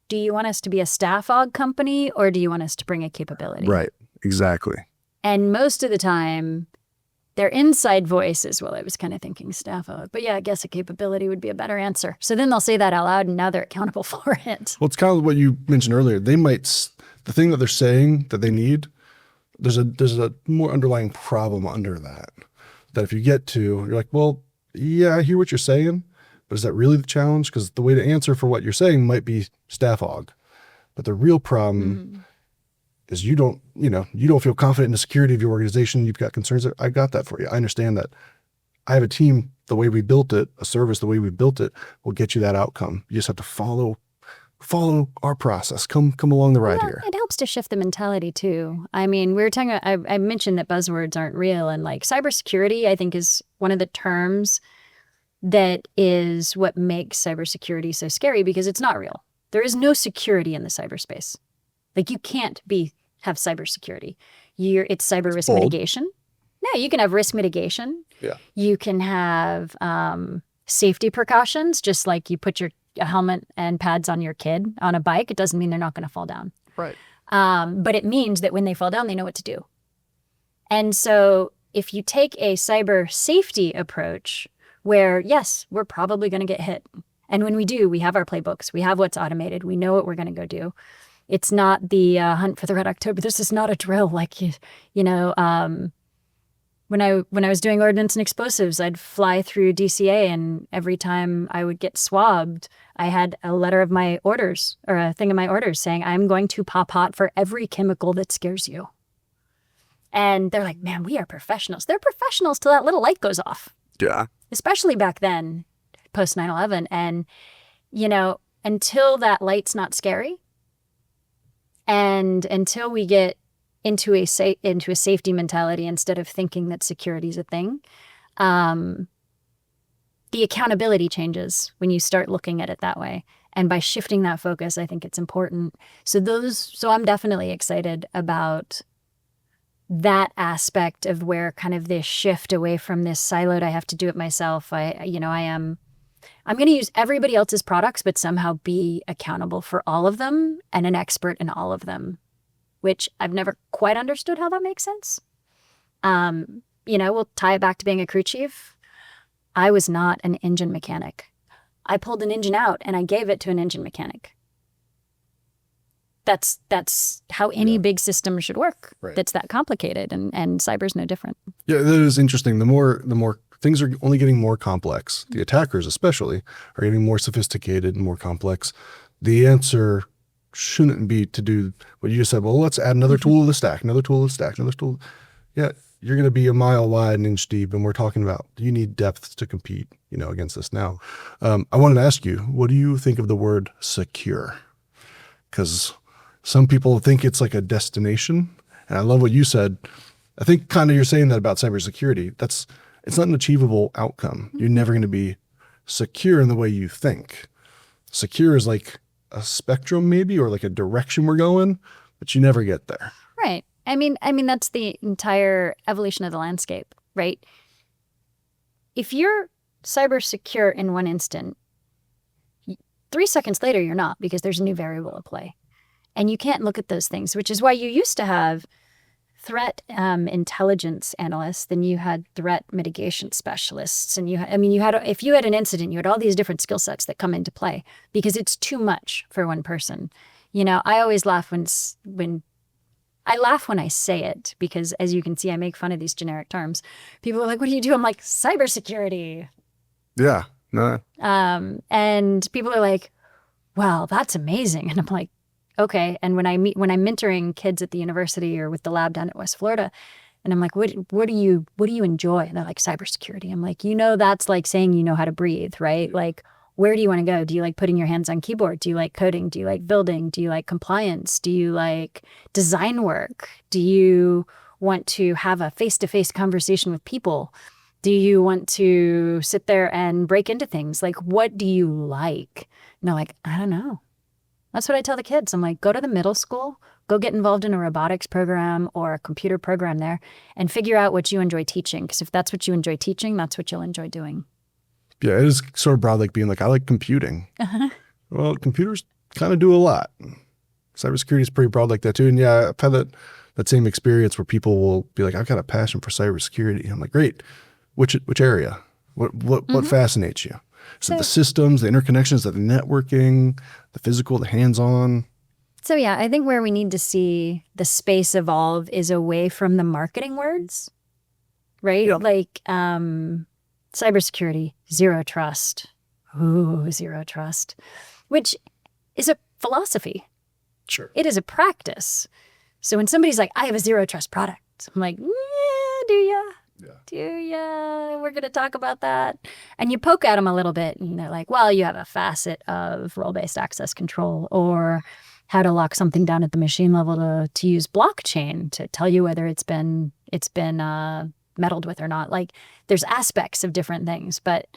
do you want us to be a staff aug company, or do you want us to bring a capability? Right. Exactly. And most of the time, their inside voice is, well, I was kind of thinking staff aug, but yeah, I guess a capability would be a better answer. So then they'll say that out loud, and now they're accountable for it. Well, it's kind of what you mentioned earlier. The thing that they're saying that they need, there's a more underlying problem under that if you get to, you're like, well, yeah, I hear what you're saying, but is that really the challenge? Because the way to answer for what you're saying might be staff aug. But the real problem is you don't feel confident in the security of your organization. You've got concerns. I got that for you. I understand that. I have a team, the way we built it, a service, the way we built it will get you that outcome. You just have to follow our process. Come along the ride here. It helps to shift the mentality too. I mean, we were talking about, I mentioned that buzzwords aren't real, and like cybersecurity, I think, is one of the terms that is what makes cybersecurity so scary, because it's not real. There is no security in the cyberspace. Like, you can't have cybersecurity. It's cyber risk mitigation. No, you can have risk mitigation. Yeah. You can have safety precautions, just like you put your helmet and pads on your kid on a bike. It doesn't mean they're not going to fall down. Right. But it means that when they fall down, they know what to do. And so if you take a cyber safety approach where, yes, we're probably going to get hit. And when we do, we have our playbooks. We have what's automated. We know what we're going to go do. It's not the hunt for the Red October. This is not a drill. Like, when I was doing ordnance and explosives, I'd fly through DCA, and every time I would get swabbed, I had a letter of my orders, or a thing of my orders, saying, I'm going to pop hot for every chemical that scares you. And they're like, man, we are professionals. They're professionals till that little light goes off. Yeah. Especially back then, post 9/11. And, until that light's not scary, and until we get into a safety mentality instead of thinking that security is a thing, the accountability changes when you start looking at it that way. And by shifting that focus, I think it's important. So I'm definitely excited about that aspect of where kind of this shift away from this siloed, I have to do it myself. I'm going to use everybody else's products, but somehow be accountable for all of them and an expert in all of them, which I've never quite understood how that makes sense. We'll tie it back to being a crew chief. I was not an engine mechanic. I pulled an engine out and I gave it to an engine mechanic. That's how any big system should work. Right. That's that complicated, and cyber's no different. Yeah, that is interesting. The more things are only getting more complex. The attackers especially are getting more sophisticated and more complex. The answer shouldn't be to do what you just said. Well, let's add another tool to the stack, another tool to the stack, another tool. Yeah, you're going to be a mile wide and inch deep, and we're talking about, do you need depth to compete, against this now? I wanted to ask you, what do you think of the word secure? Because some people think it's like a destination, and I love what you said. I think kind of you're saying that about cybersecurity. It's not an achievable outcome. You're never going to be secure in the way you think. Secure is like a spectrum maybe, or like a direction we're going, but you never get there. Right. I mean, that's the entire evolution of the landscape, right? If you're cyber secure in one instant, 3 seconds later, you're not, because there's a new variable at play. And you can't look at those things, which is why you used to have threat intelligence analysts, then you had threat mitigation specialists. And if you had an incident, you had all these different skill sets that come into play because it's too much for one person. I always laugh when I say it, because as you can see, I make fun of these generic terms. People are like, what do you do? I'm like, cybersecurity. Yeah. No. And people are like, well, that's amazing. And I'm like, okay. And when I'm mentoring kids at the university or with the lab down at West Florida, and I'm like, what do you enjoy? And they're like, cybersecurity. I'm like, that's like saying you know how to breathe, right? Like, where do you want to go? Do you like putting your hands on keyboard? Do you like coding? Do you like building? Do you like compliance? Do you like design work? Do you want to have a face-to-face conversation with people? Do you want to sit there and break into things? Like, what do you like? And they're like, I don't know. That's what I tell the kids. I'm like, go to the middle school, go get involved in a robotics program or a computer program there, and figure out what you enjoy teaching. Because if that's what you enjoy teaching, that's what you'll enjoy doing. Yeah, it is sort of broad, like being like, I like computing. Well, computers kind of do a lot. Cybersecurity is pretty broad like that too. And yeah, I've had that same experience where people will be like, I've got a passion for cybersecurity. I'm like, great. Which area? What fascinates you? Is it the systems, the interconnections, the networking, the physical, the hands-on? So yeah, I think where we need to see the space evolve is away from the marketing words, right? Yeah. Like cybersecurity, zero trust. Ooh, zero trust, which is a philosophy. Sure. It is a practice. So when somebody's like, I have a zero trust product, I'm like, yeah, do ya? Yeah. Do ya? We're going to talk about that. And you poke at them a little bit and they're like, well, you have a facet of role-based access control, or how to lock something down at the machine level to use blockchain to tell you whether it's been meddled with or not. Like, there's aspects of different things. But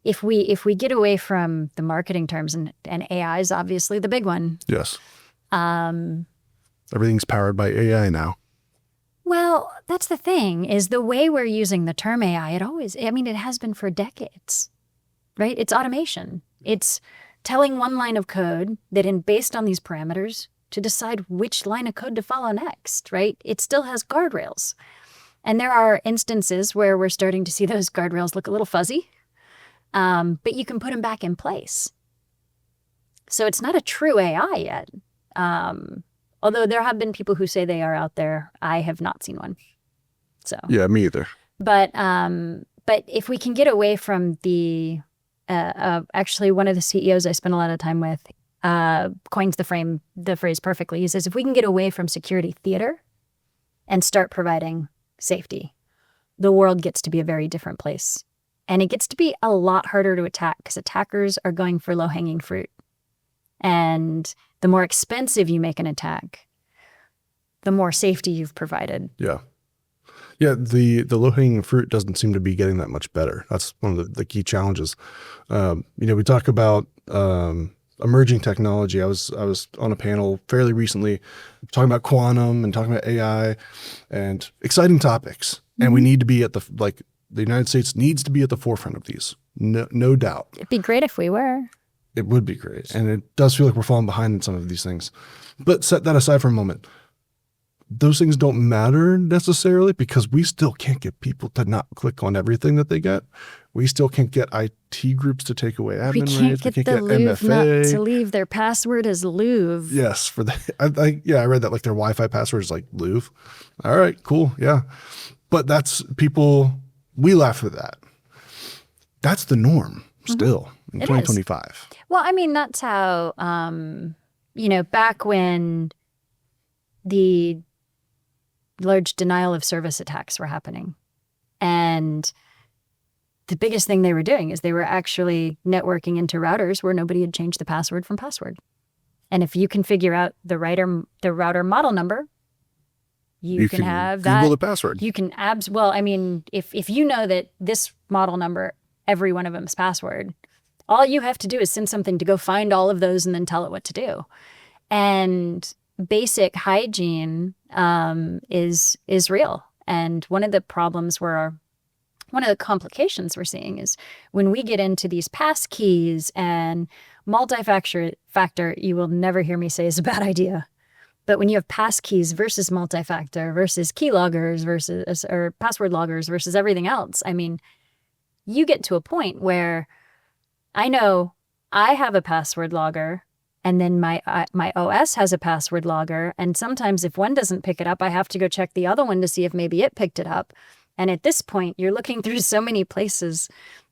if we get away from the marketing terms, and AI is obviously the big one. Yes. Everything's powered by AI now. Well, that's the thing, is the way we're using the term AI, it has been for decades, right? It's automation. It's telling one line of code that based on these parameters to decide which line of code to follow next, right? It still has guardrails. And there are instances where we're starting to see those guardrails look a little fuzzy, but you can put them back in place. So it's not a true AI yet. Although there have been people who say they are out there. I have not seen one. So yeah, me either. But if we can get away from the actually one of the CEOs I spent a lot of time with coins the phrase perfectly. He says, if we can get away from security theater and start providing safety, the world gets to be a very different place. And it gets to be a lot harder to attack because attackers are going for low-hanging fruit. And the more expensive you make an attack, the more safety you've provided. Yeah. Yeah, the low-hanging fruit doesn't seem to be getting that much better. That's one of the key challenges. We talk about emerging technology. I was on a panel fairly recently talking about quantum and talking about AI and exciting topics. Mm-hmm. And we need to be at the United States needs to be at the forefront of these, no doubt. It'd be great if we were. It would be great. And it does feel like we're falling behind in some of these things. But set that aside for a moment. Those things don't matter necessarily because we still can't get people to not click on everything that they get. We still can't get IT groups to take away admin rates. We can't get Louvre MFA. not to leave their password as Louvre. Yes. I read that like their Wi-Fi password is like Louvre. All right, cool. Yeah. But that's people, we laugh at that. That's the norm still in 2025. Well, that's how, back when the large denial of service attacks were happening, and the biggest thing they were doing is they were actually networking into routers where nobody had changed the password from password. And if you can figure out the router model number, you can have that. Google the password. You can if you know that this model number, every one of them is password, all you have to do is send something to go find all of those and then tell it what to do. And basic hygiene is real. And one of the complications we're seeing is when we get into these pass keys and multi-factor, you will never hear me say is a bad idea. But when you have pass keys versus multi-factor versus key loggers or password loggers versus everything else, I mean, you get to a point where I know I have a password logger, and then my OS has a password logger. And sometimes if one doesn't pick it up, I have to go check the other one to see if maybe it picked it up. And at this point, you're looking through so many places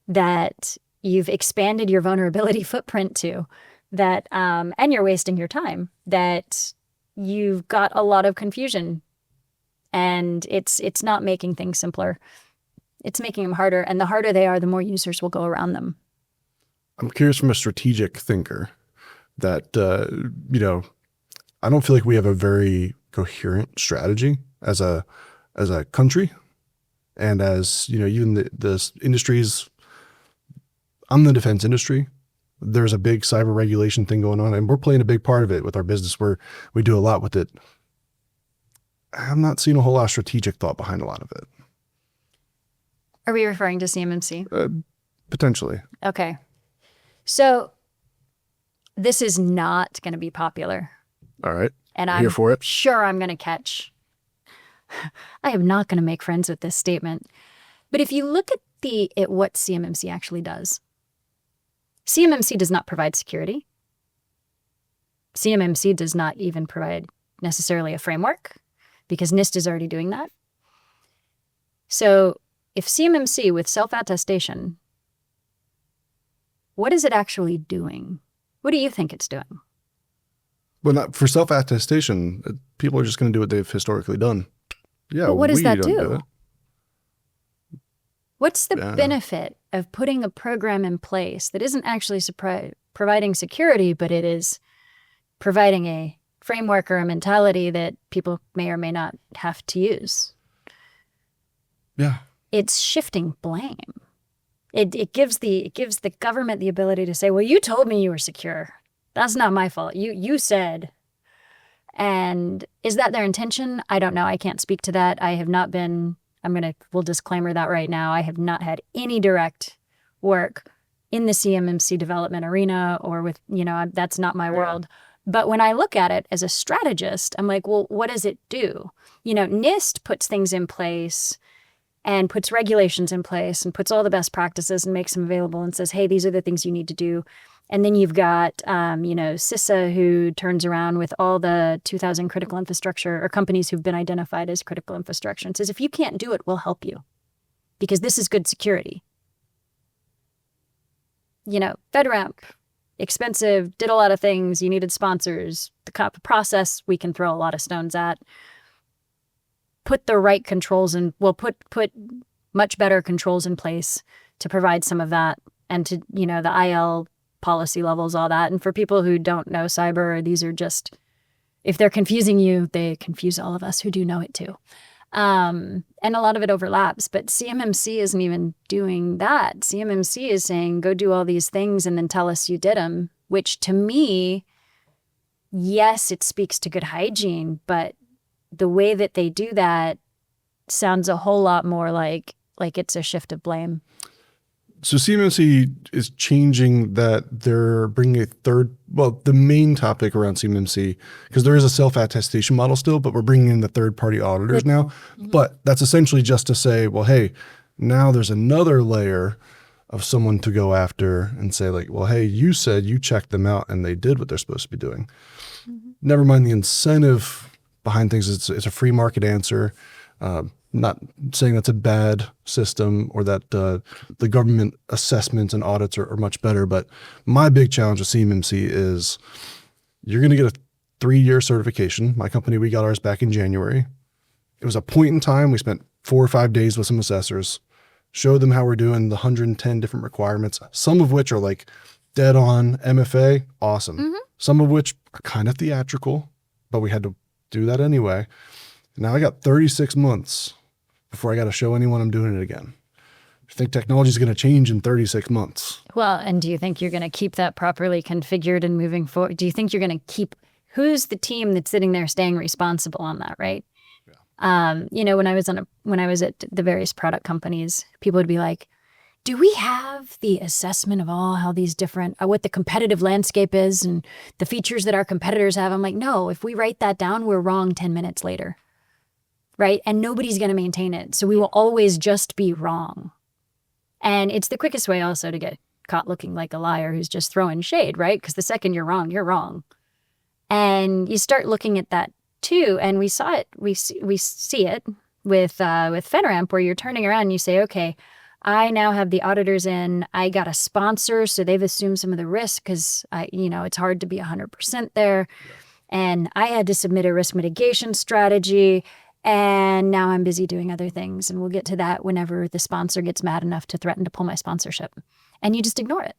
that you've expanded your vulnerability footprint to, that and you're wasting your time, that you've got a lot of confusion. And it's not making things simpler. It's making them harder. And the harder they are, the more users will go around them. I'm curious from a strategic thinker that, I don't feel like we have a very coherent strategy as a country. And as, even the industries, I'm the defense industry. There's a big cyber regulation thing going on, and we're playing a big part of it with our business where we do a lot with it. I'm not seeing a whole lot of strategic thought behind a lot of it. Are we referring to CMMC? Potentially. Okay. So this is not going to be popular. All right. And I'm here for it. Sure I'm going to catch. I am not going to make friends with this statement. But if you look at what CMMC actually does, CMMC does not provide security. CMMC does not even provide necessarily a framework, because NIST is already doing that. So if CMMC with self-attestation, what is it actually doing? What do you think it's doing? Well, not for self-attestation. People are just going to do what they've historically done. Yeah, but what does that do? What's the Yeah. benefit of putting a program in place that isn't actually providing security, but it is providing a framework or a mentality that people may or may not have to use? Yeah. It's shifting blame. It gives the government the ability to say, well, you told me you were secure. That's not my fault. You said. And is that their intention? I don't know. I can't speak to that. I have not been, we'll disclaimer that right now. I have not had any direct work in the CMMC development arena or with, that's not my world. But when I look at it as a strategist, I'm like, well, what does it do? NIST puts things in place and puts regulations in place and puts all the best practices and makes them available and says, hey, these are the things you need to do. And then you've got, CISA, who turns around with all the 2,000 critical infrastructure or companies who've been identified as critical infrastructure and says, if you can't do it, we'll help you because this is good security. FedRAMP, expensive, did a lot of things. You needed sponsors. The process we can throw a lot of stones at. Put the right controls in, put much better controls in place to provide some of that and to, the IL policy levels, all that. And for people who don't know cyber, these are just, if they're confusing you, they confuse all of us who do know it too. And a lot of it overlaps, but CMMC isn't even doing that. CMMC is saying, go do all these things and then tell us you did them, which to me, yes, it speaks to good hygiene, but the way that they do that sounds a whole lot more like it's a shift of blame. So CMMC is changing that. They're bringing the main topic around CMMC, because there is a self-attestation model still, but we're bringing in the third-party auditors now. Mm-hmm. But that's essentially just to say, well, hey, now there's another layer of someone to go after and say like, well, hey, you said you checked them out and they did what they're supposed to be doing. Mm-hmm. Never mind the incentive behind things. It's a free market answer. Not saying that's a bad system or that the government assessments and audits are much better, but my big challenge with CMMC is you're going to get a 3-year certification. My company, we got ours back in January. It was a point in time. We spent 4 or 5 days with some assessors, showed them how we're doing the 110 different requirements, some of which are like dead on MFA. Awesome. Mm-hmm. Some of which are kind of theatrical, but we had to do that anyway. Now I got 36 months before I got to show anyone I'm doing it again. I think technology is going to change in 36 months. Well, and do you think you're going to keep that properly configured and moving forward? Do you think you're going to keep, who's the team that's sitting there staying responsible on that, right? Yeah. You know, when I was at the various product companies, people would be like, do we have the assessment of all how these different, what the competitive landscape is and the features that our competitors have? I'm like, no, if we write that down, we're wrong 10 minutes later, right? And nobody's going to maintain it. So we will always just be wrong. And it's the quickest way also to get caught looking like a liar who's just throwing shade, right? Because the second you're wrong, you're wrong. And you start looking at that too. And we saw it, we see it with FedRAMP, where you're turning around and you say, okay, I now have the auditors in, I got a sponsor, so they've assumed some of the risk because it's hard to be 100% there. Yeah. And I had to submit a risk mitigation strategy. And now I'm busy doing other things. And we'll get to that whenever the sponsor gets mad enough to threaten to pull my sponsorship. And you just ignore it,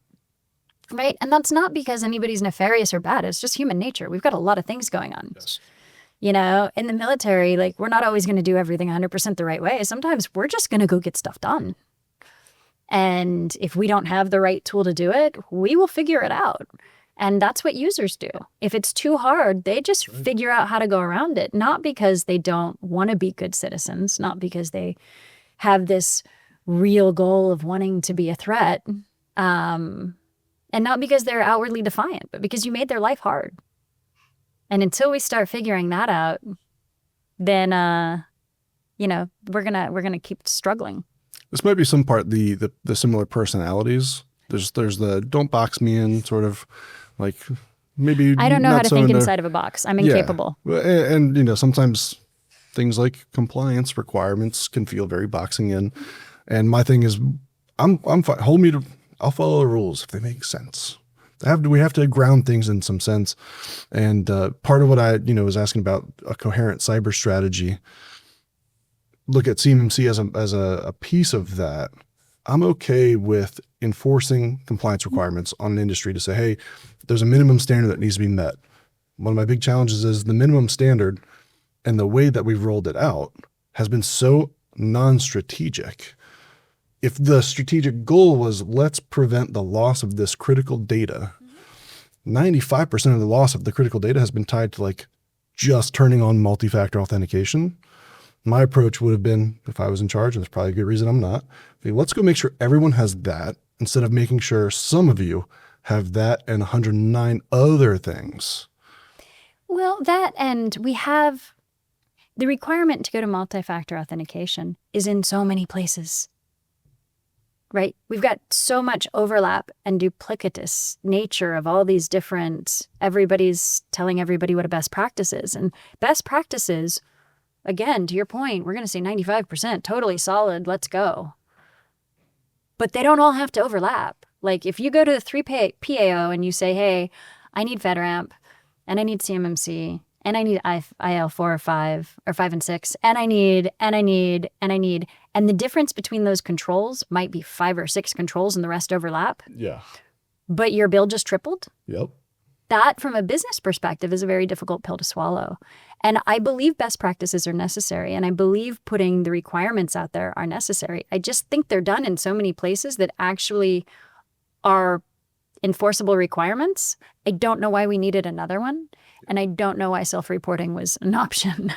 right? And that's not because anybody's nefarious or bad. It's just human nature. We've got a lot of things going on. Yes. You know, in the military, like, we're not always going to do everything 100% the right way. Sometimes we're just going to go get stuff done. And if we don't have the right tool to do it, we will figure it out. And that's what users do. If it's too hard, they just figure out how to go around it, not because they don't want to be good citizens, not because they have this real goal of wanting to be a threat, and not because they're outwardly defiant, but because you made their life hard. And until we start figuring that out, then we're gonna keep struggling. This might be some part the similar personalities. There's the don't box me in sort of. Like, maybe I don't know how to think inside of a box. I'm incapable. Yeah. And sometimes things like compliance requirements can feel very boxing in. And my thing is, I'm fine. I'll follow the rules if they make sense. We have to ground things in some sense. And part of what I was asking about a coherent cyber strategy. Look at CMMC as a piece of that. I'm okay with enforcing compliance requirements on an industry to say, hey, there's a minimum standard that needs to be met. One of my big challenges is the minimum standard and the way that we've rolled it out has been so non-strategic. If the strategic goal was let's prevent the loss of this critical data, 95% of the loss of the critical data has been tied to like just turning on multi-factor authentication. My approach would have been, if I was in charge, and there's probably a good reason I'm not, let's go make sure everyone has that instead of making sure some of you have that and 109 other things. Well, that, and we have the requirement to go to multi-factor authentication is in so many places, right? We've got so much overlap and duplicitous nature of all these different, everybody's telling everybody what a best practice is. And best practices, again, to your point, we're going to say 95%, totally solid, let's go. But they don't all have to overlap. Like, if you go to the 3PAO and you say, hey, I need FedRAMP, and I need CMMC, and I need IL 4 or 5, or 5 and 6, and I need, and the difference between those controls might be 5 or 6 controls and the rest overlap. Yeah. But your bill just tripled. Yep. That, from a business perspective, is a very difficult pill to swallow. And I believe best practices are necessary, and I believe putting the requirements out there are necessary. I just think they're done in so many places that actually are enforceable requirements. I don't know why we needed another one, and I don't know why self-reporting was an option.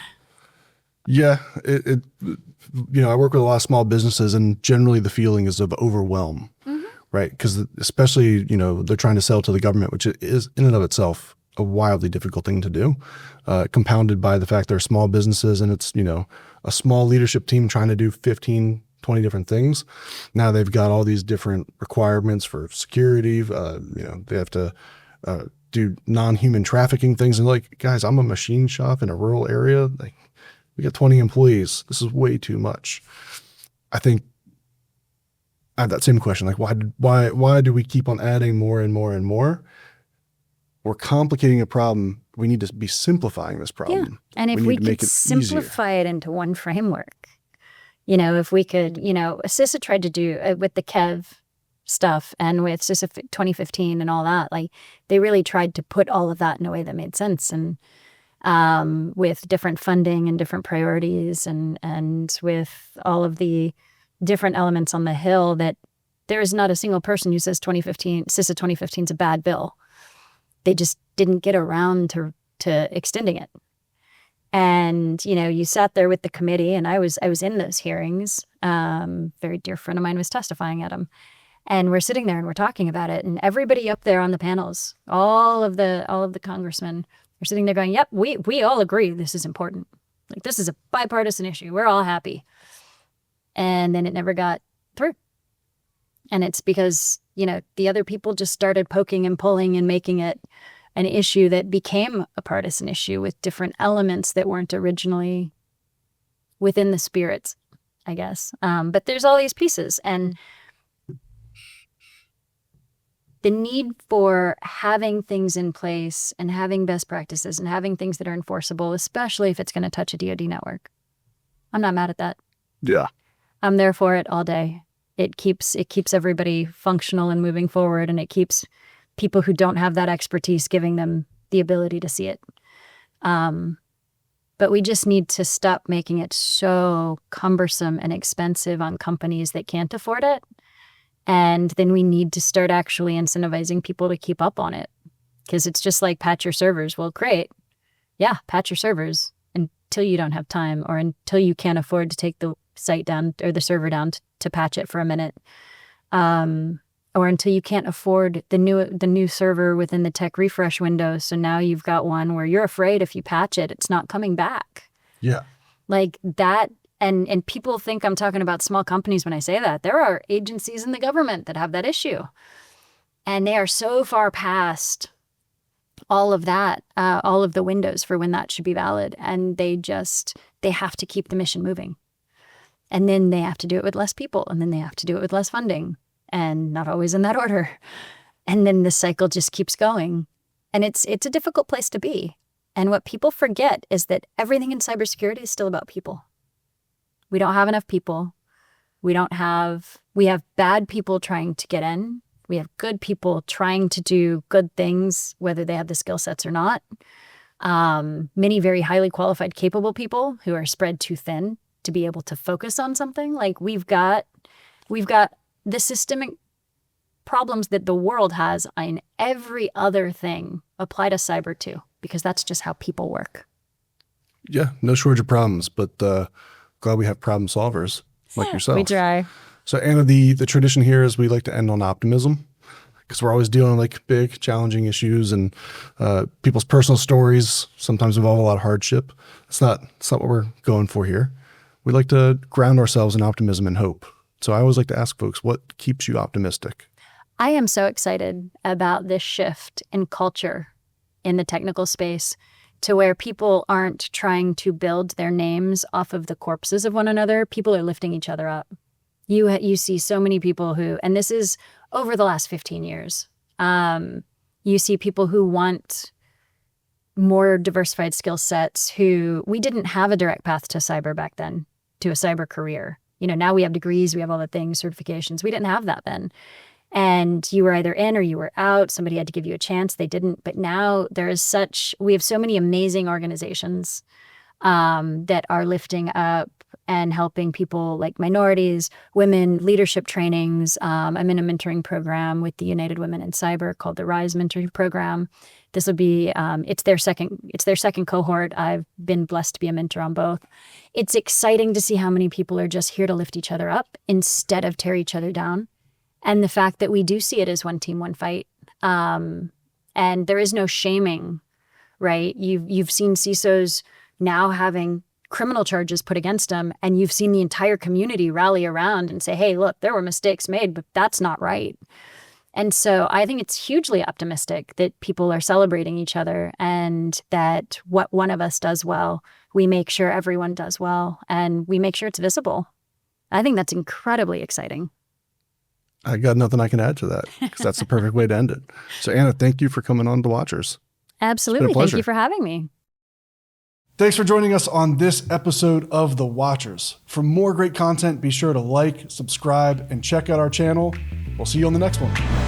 Yeah, I work with a lot of small businesses, and generally the feeling is of overwhelm. Mm-hmm. Right? Because especially, they're trying to sell to the government, which is in and of itself a wildly difficult thing to do, compounded by the fact they're small businesses and it's, a small leadership team trying to do 15, 20 different things. Now they've got all these different requirements for security. They have to do non-human trafficking things. And like, guys, I'm a machine shop in a rural area. Like, we got 20 employees. This is way too much. I think I have that same question. Like, why do we keep on adding more and more and more? we're complicating a problem. We need to be simplifying this Yeah. problem. And if need we to make could it easier. simplify it into one framework, if we could, CISA tried to do with the KEV stuff and with CISA 2015 and all that, like they really tried to put all of that in a way that made sense, and with different funding and different priorities and with all of the different elements on the Hill, that there is not a single person who says CISA 2015 is a bad bill. They just didn't get around to extending it. And, you sat there with the committee, and I was in those hearings. Very dear friend of mine was testifying at them. And we're sitting there and we're talking about it. And everybody up there on the panels, all of the congressmen are sitting there going, yep, we all agree this is important. Like, this is a bipartisan issue. We're all happy. And then it never got through. And it's because, the other people just started poking and pulling and making it an issue that became a partisan issue with different elements that weren't originally within the spirits, I guess. But there's all these pieces, and the need for having things in place and having best practices and having things that are enforceable, especially if it's going to touch a DoD network. I'm not mad at that. Yeah. I'm there for it all day. It keeps everybody functional and moving forward, and it keeps people who don't have that expertise giving them the ability to see it. But we just need to stop making it so cumbersome and expensive on companies that can't afford it. And then we need to start actually incentivizing people to keep up on it. Because it's just like patch your servers. Well, great. Yeah, patch your servers until you don't have time, or until you can't afford to take the site down or the server down to patch it for a minute. Or until you can't afford the new server within the tech refresh window. So now you've got one where you're afraid if you patch it, it's not coming back. Yeah. Like that. And people think I'm talking about small companies when I say that. There are agencies in the government that have that issue. And they are so far past all of that, all of the windows for when that should be valid. And they have to keep the mission moving. And then they have to do it with less people. And then they have to do it with less funding. And not always in that order. And then the cycle just keeps going. And it's a difficult place to be. And what people forget is that everything in cybersecurity is still about people. We don't have enough people. We have bad people trying to get in. We have good people trying to do good things, whether they have the skill sets or not. Many very highly qualified, capable people who are spread too thin to be able to focus on something. Like we've got the systemic problems that the world has in every other thing apply to cyber too, because that's just how people work. Yeah, no shortage of problems, but glad we have problem solvers like yourself. We try. So Anna, the tradition here is we like to end on optimism, because we're always dealing with like big, challenging issues, and people's personal stories sometimes involve a lot of hardship. It's not what we're going for here. We like to ground ourselves in optimism and hope. So I always like to ask folks, what keeps you optimistic? I am so excited about this shift in culture in the technical space, to where people aren't trying to build their names off of the corpses of one another. People are lifting each other up. You see so many people who, and this is over the last 15 years, you see people who want more diversified skill sets, who we didn't have a direct path to cyber back then, to a cyber career. Now we have degrees, we have all the things, certifications. We didn't have that then. And you were either in or you were out. Somebody had to give you a chance. They didn't. But now we have so many amazing organizations that are lifting up and helping people like minorities, women, leadership trainings. I'm in a mentoring program with the United Women in Cyber called the RISE Mentoring Program. This will be, it's their second cohort. I've been blessed to be a mentor on both. It's exciting to see how many people are just here to lift each other up instead of tear each other down. And the fact that we do see it as one team, one fight. And there is no shaming, right? You've seen CISOs now having criminal charges put against them, and you've seen the entire community rally around and say, hey, look, there were mistakes made, but that's not right. And so I think it's hugely optimistic that people are celebrating each other, and that what one of us does well, we make sure everyone does well, and we make sure it's visible. I think that's incredibly exciting. I got nothing I can add to that because that's the perfect way to end it. So Anna, thank you for coming on to Watchers. Absolutely. Thank you for having me. Thanks for joining us on this episode of The Watchers. For more great content, be sure to like, subscribe, and check out our channel. We'll see you on the next one.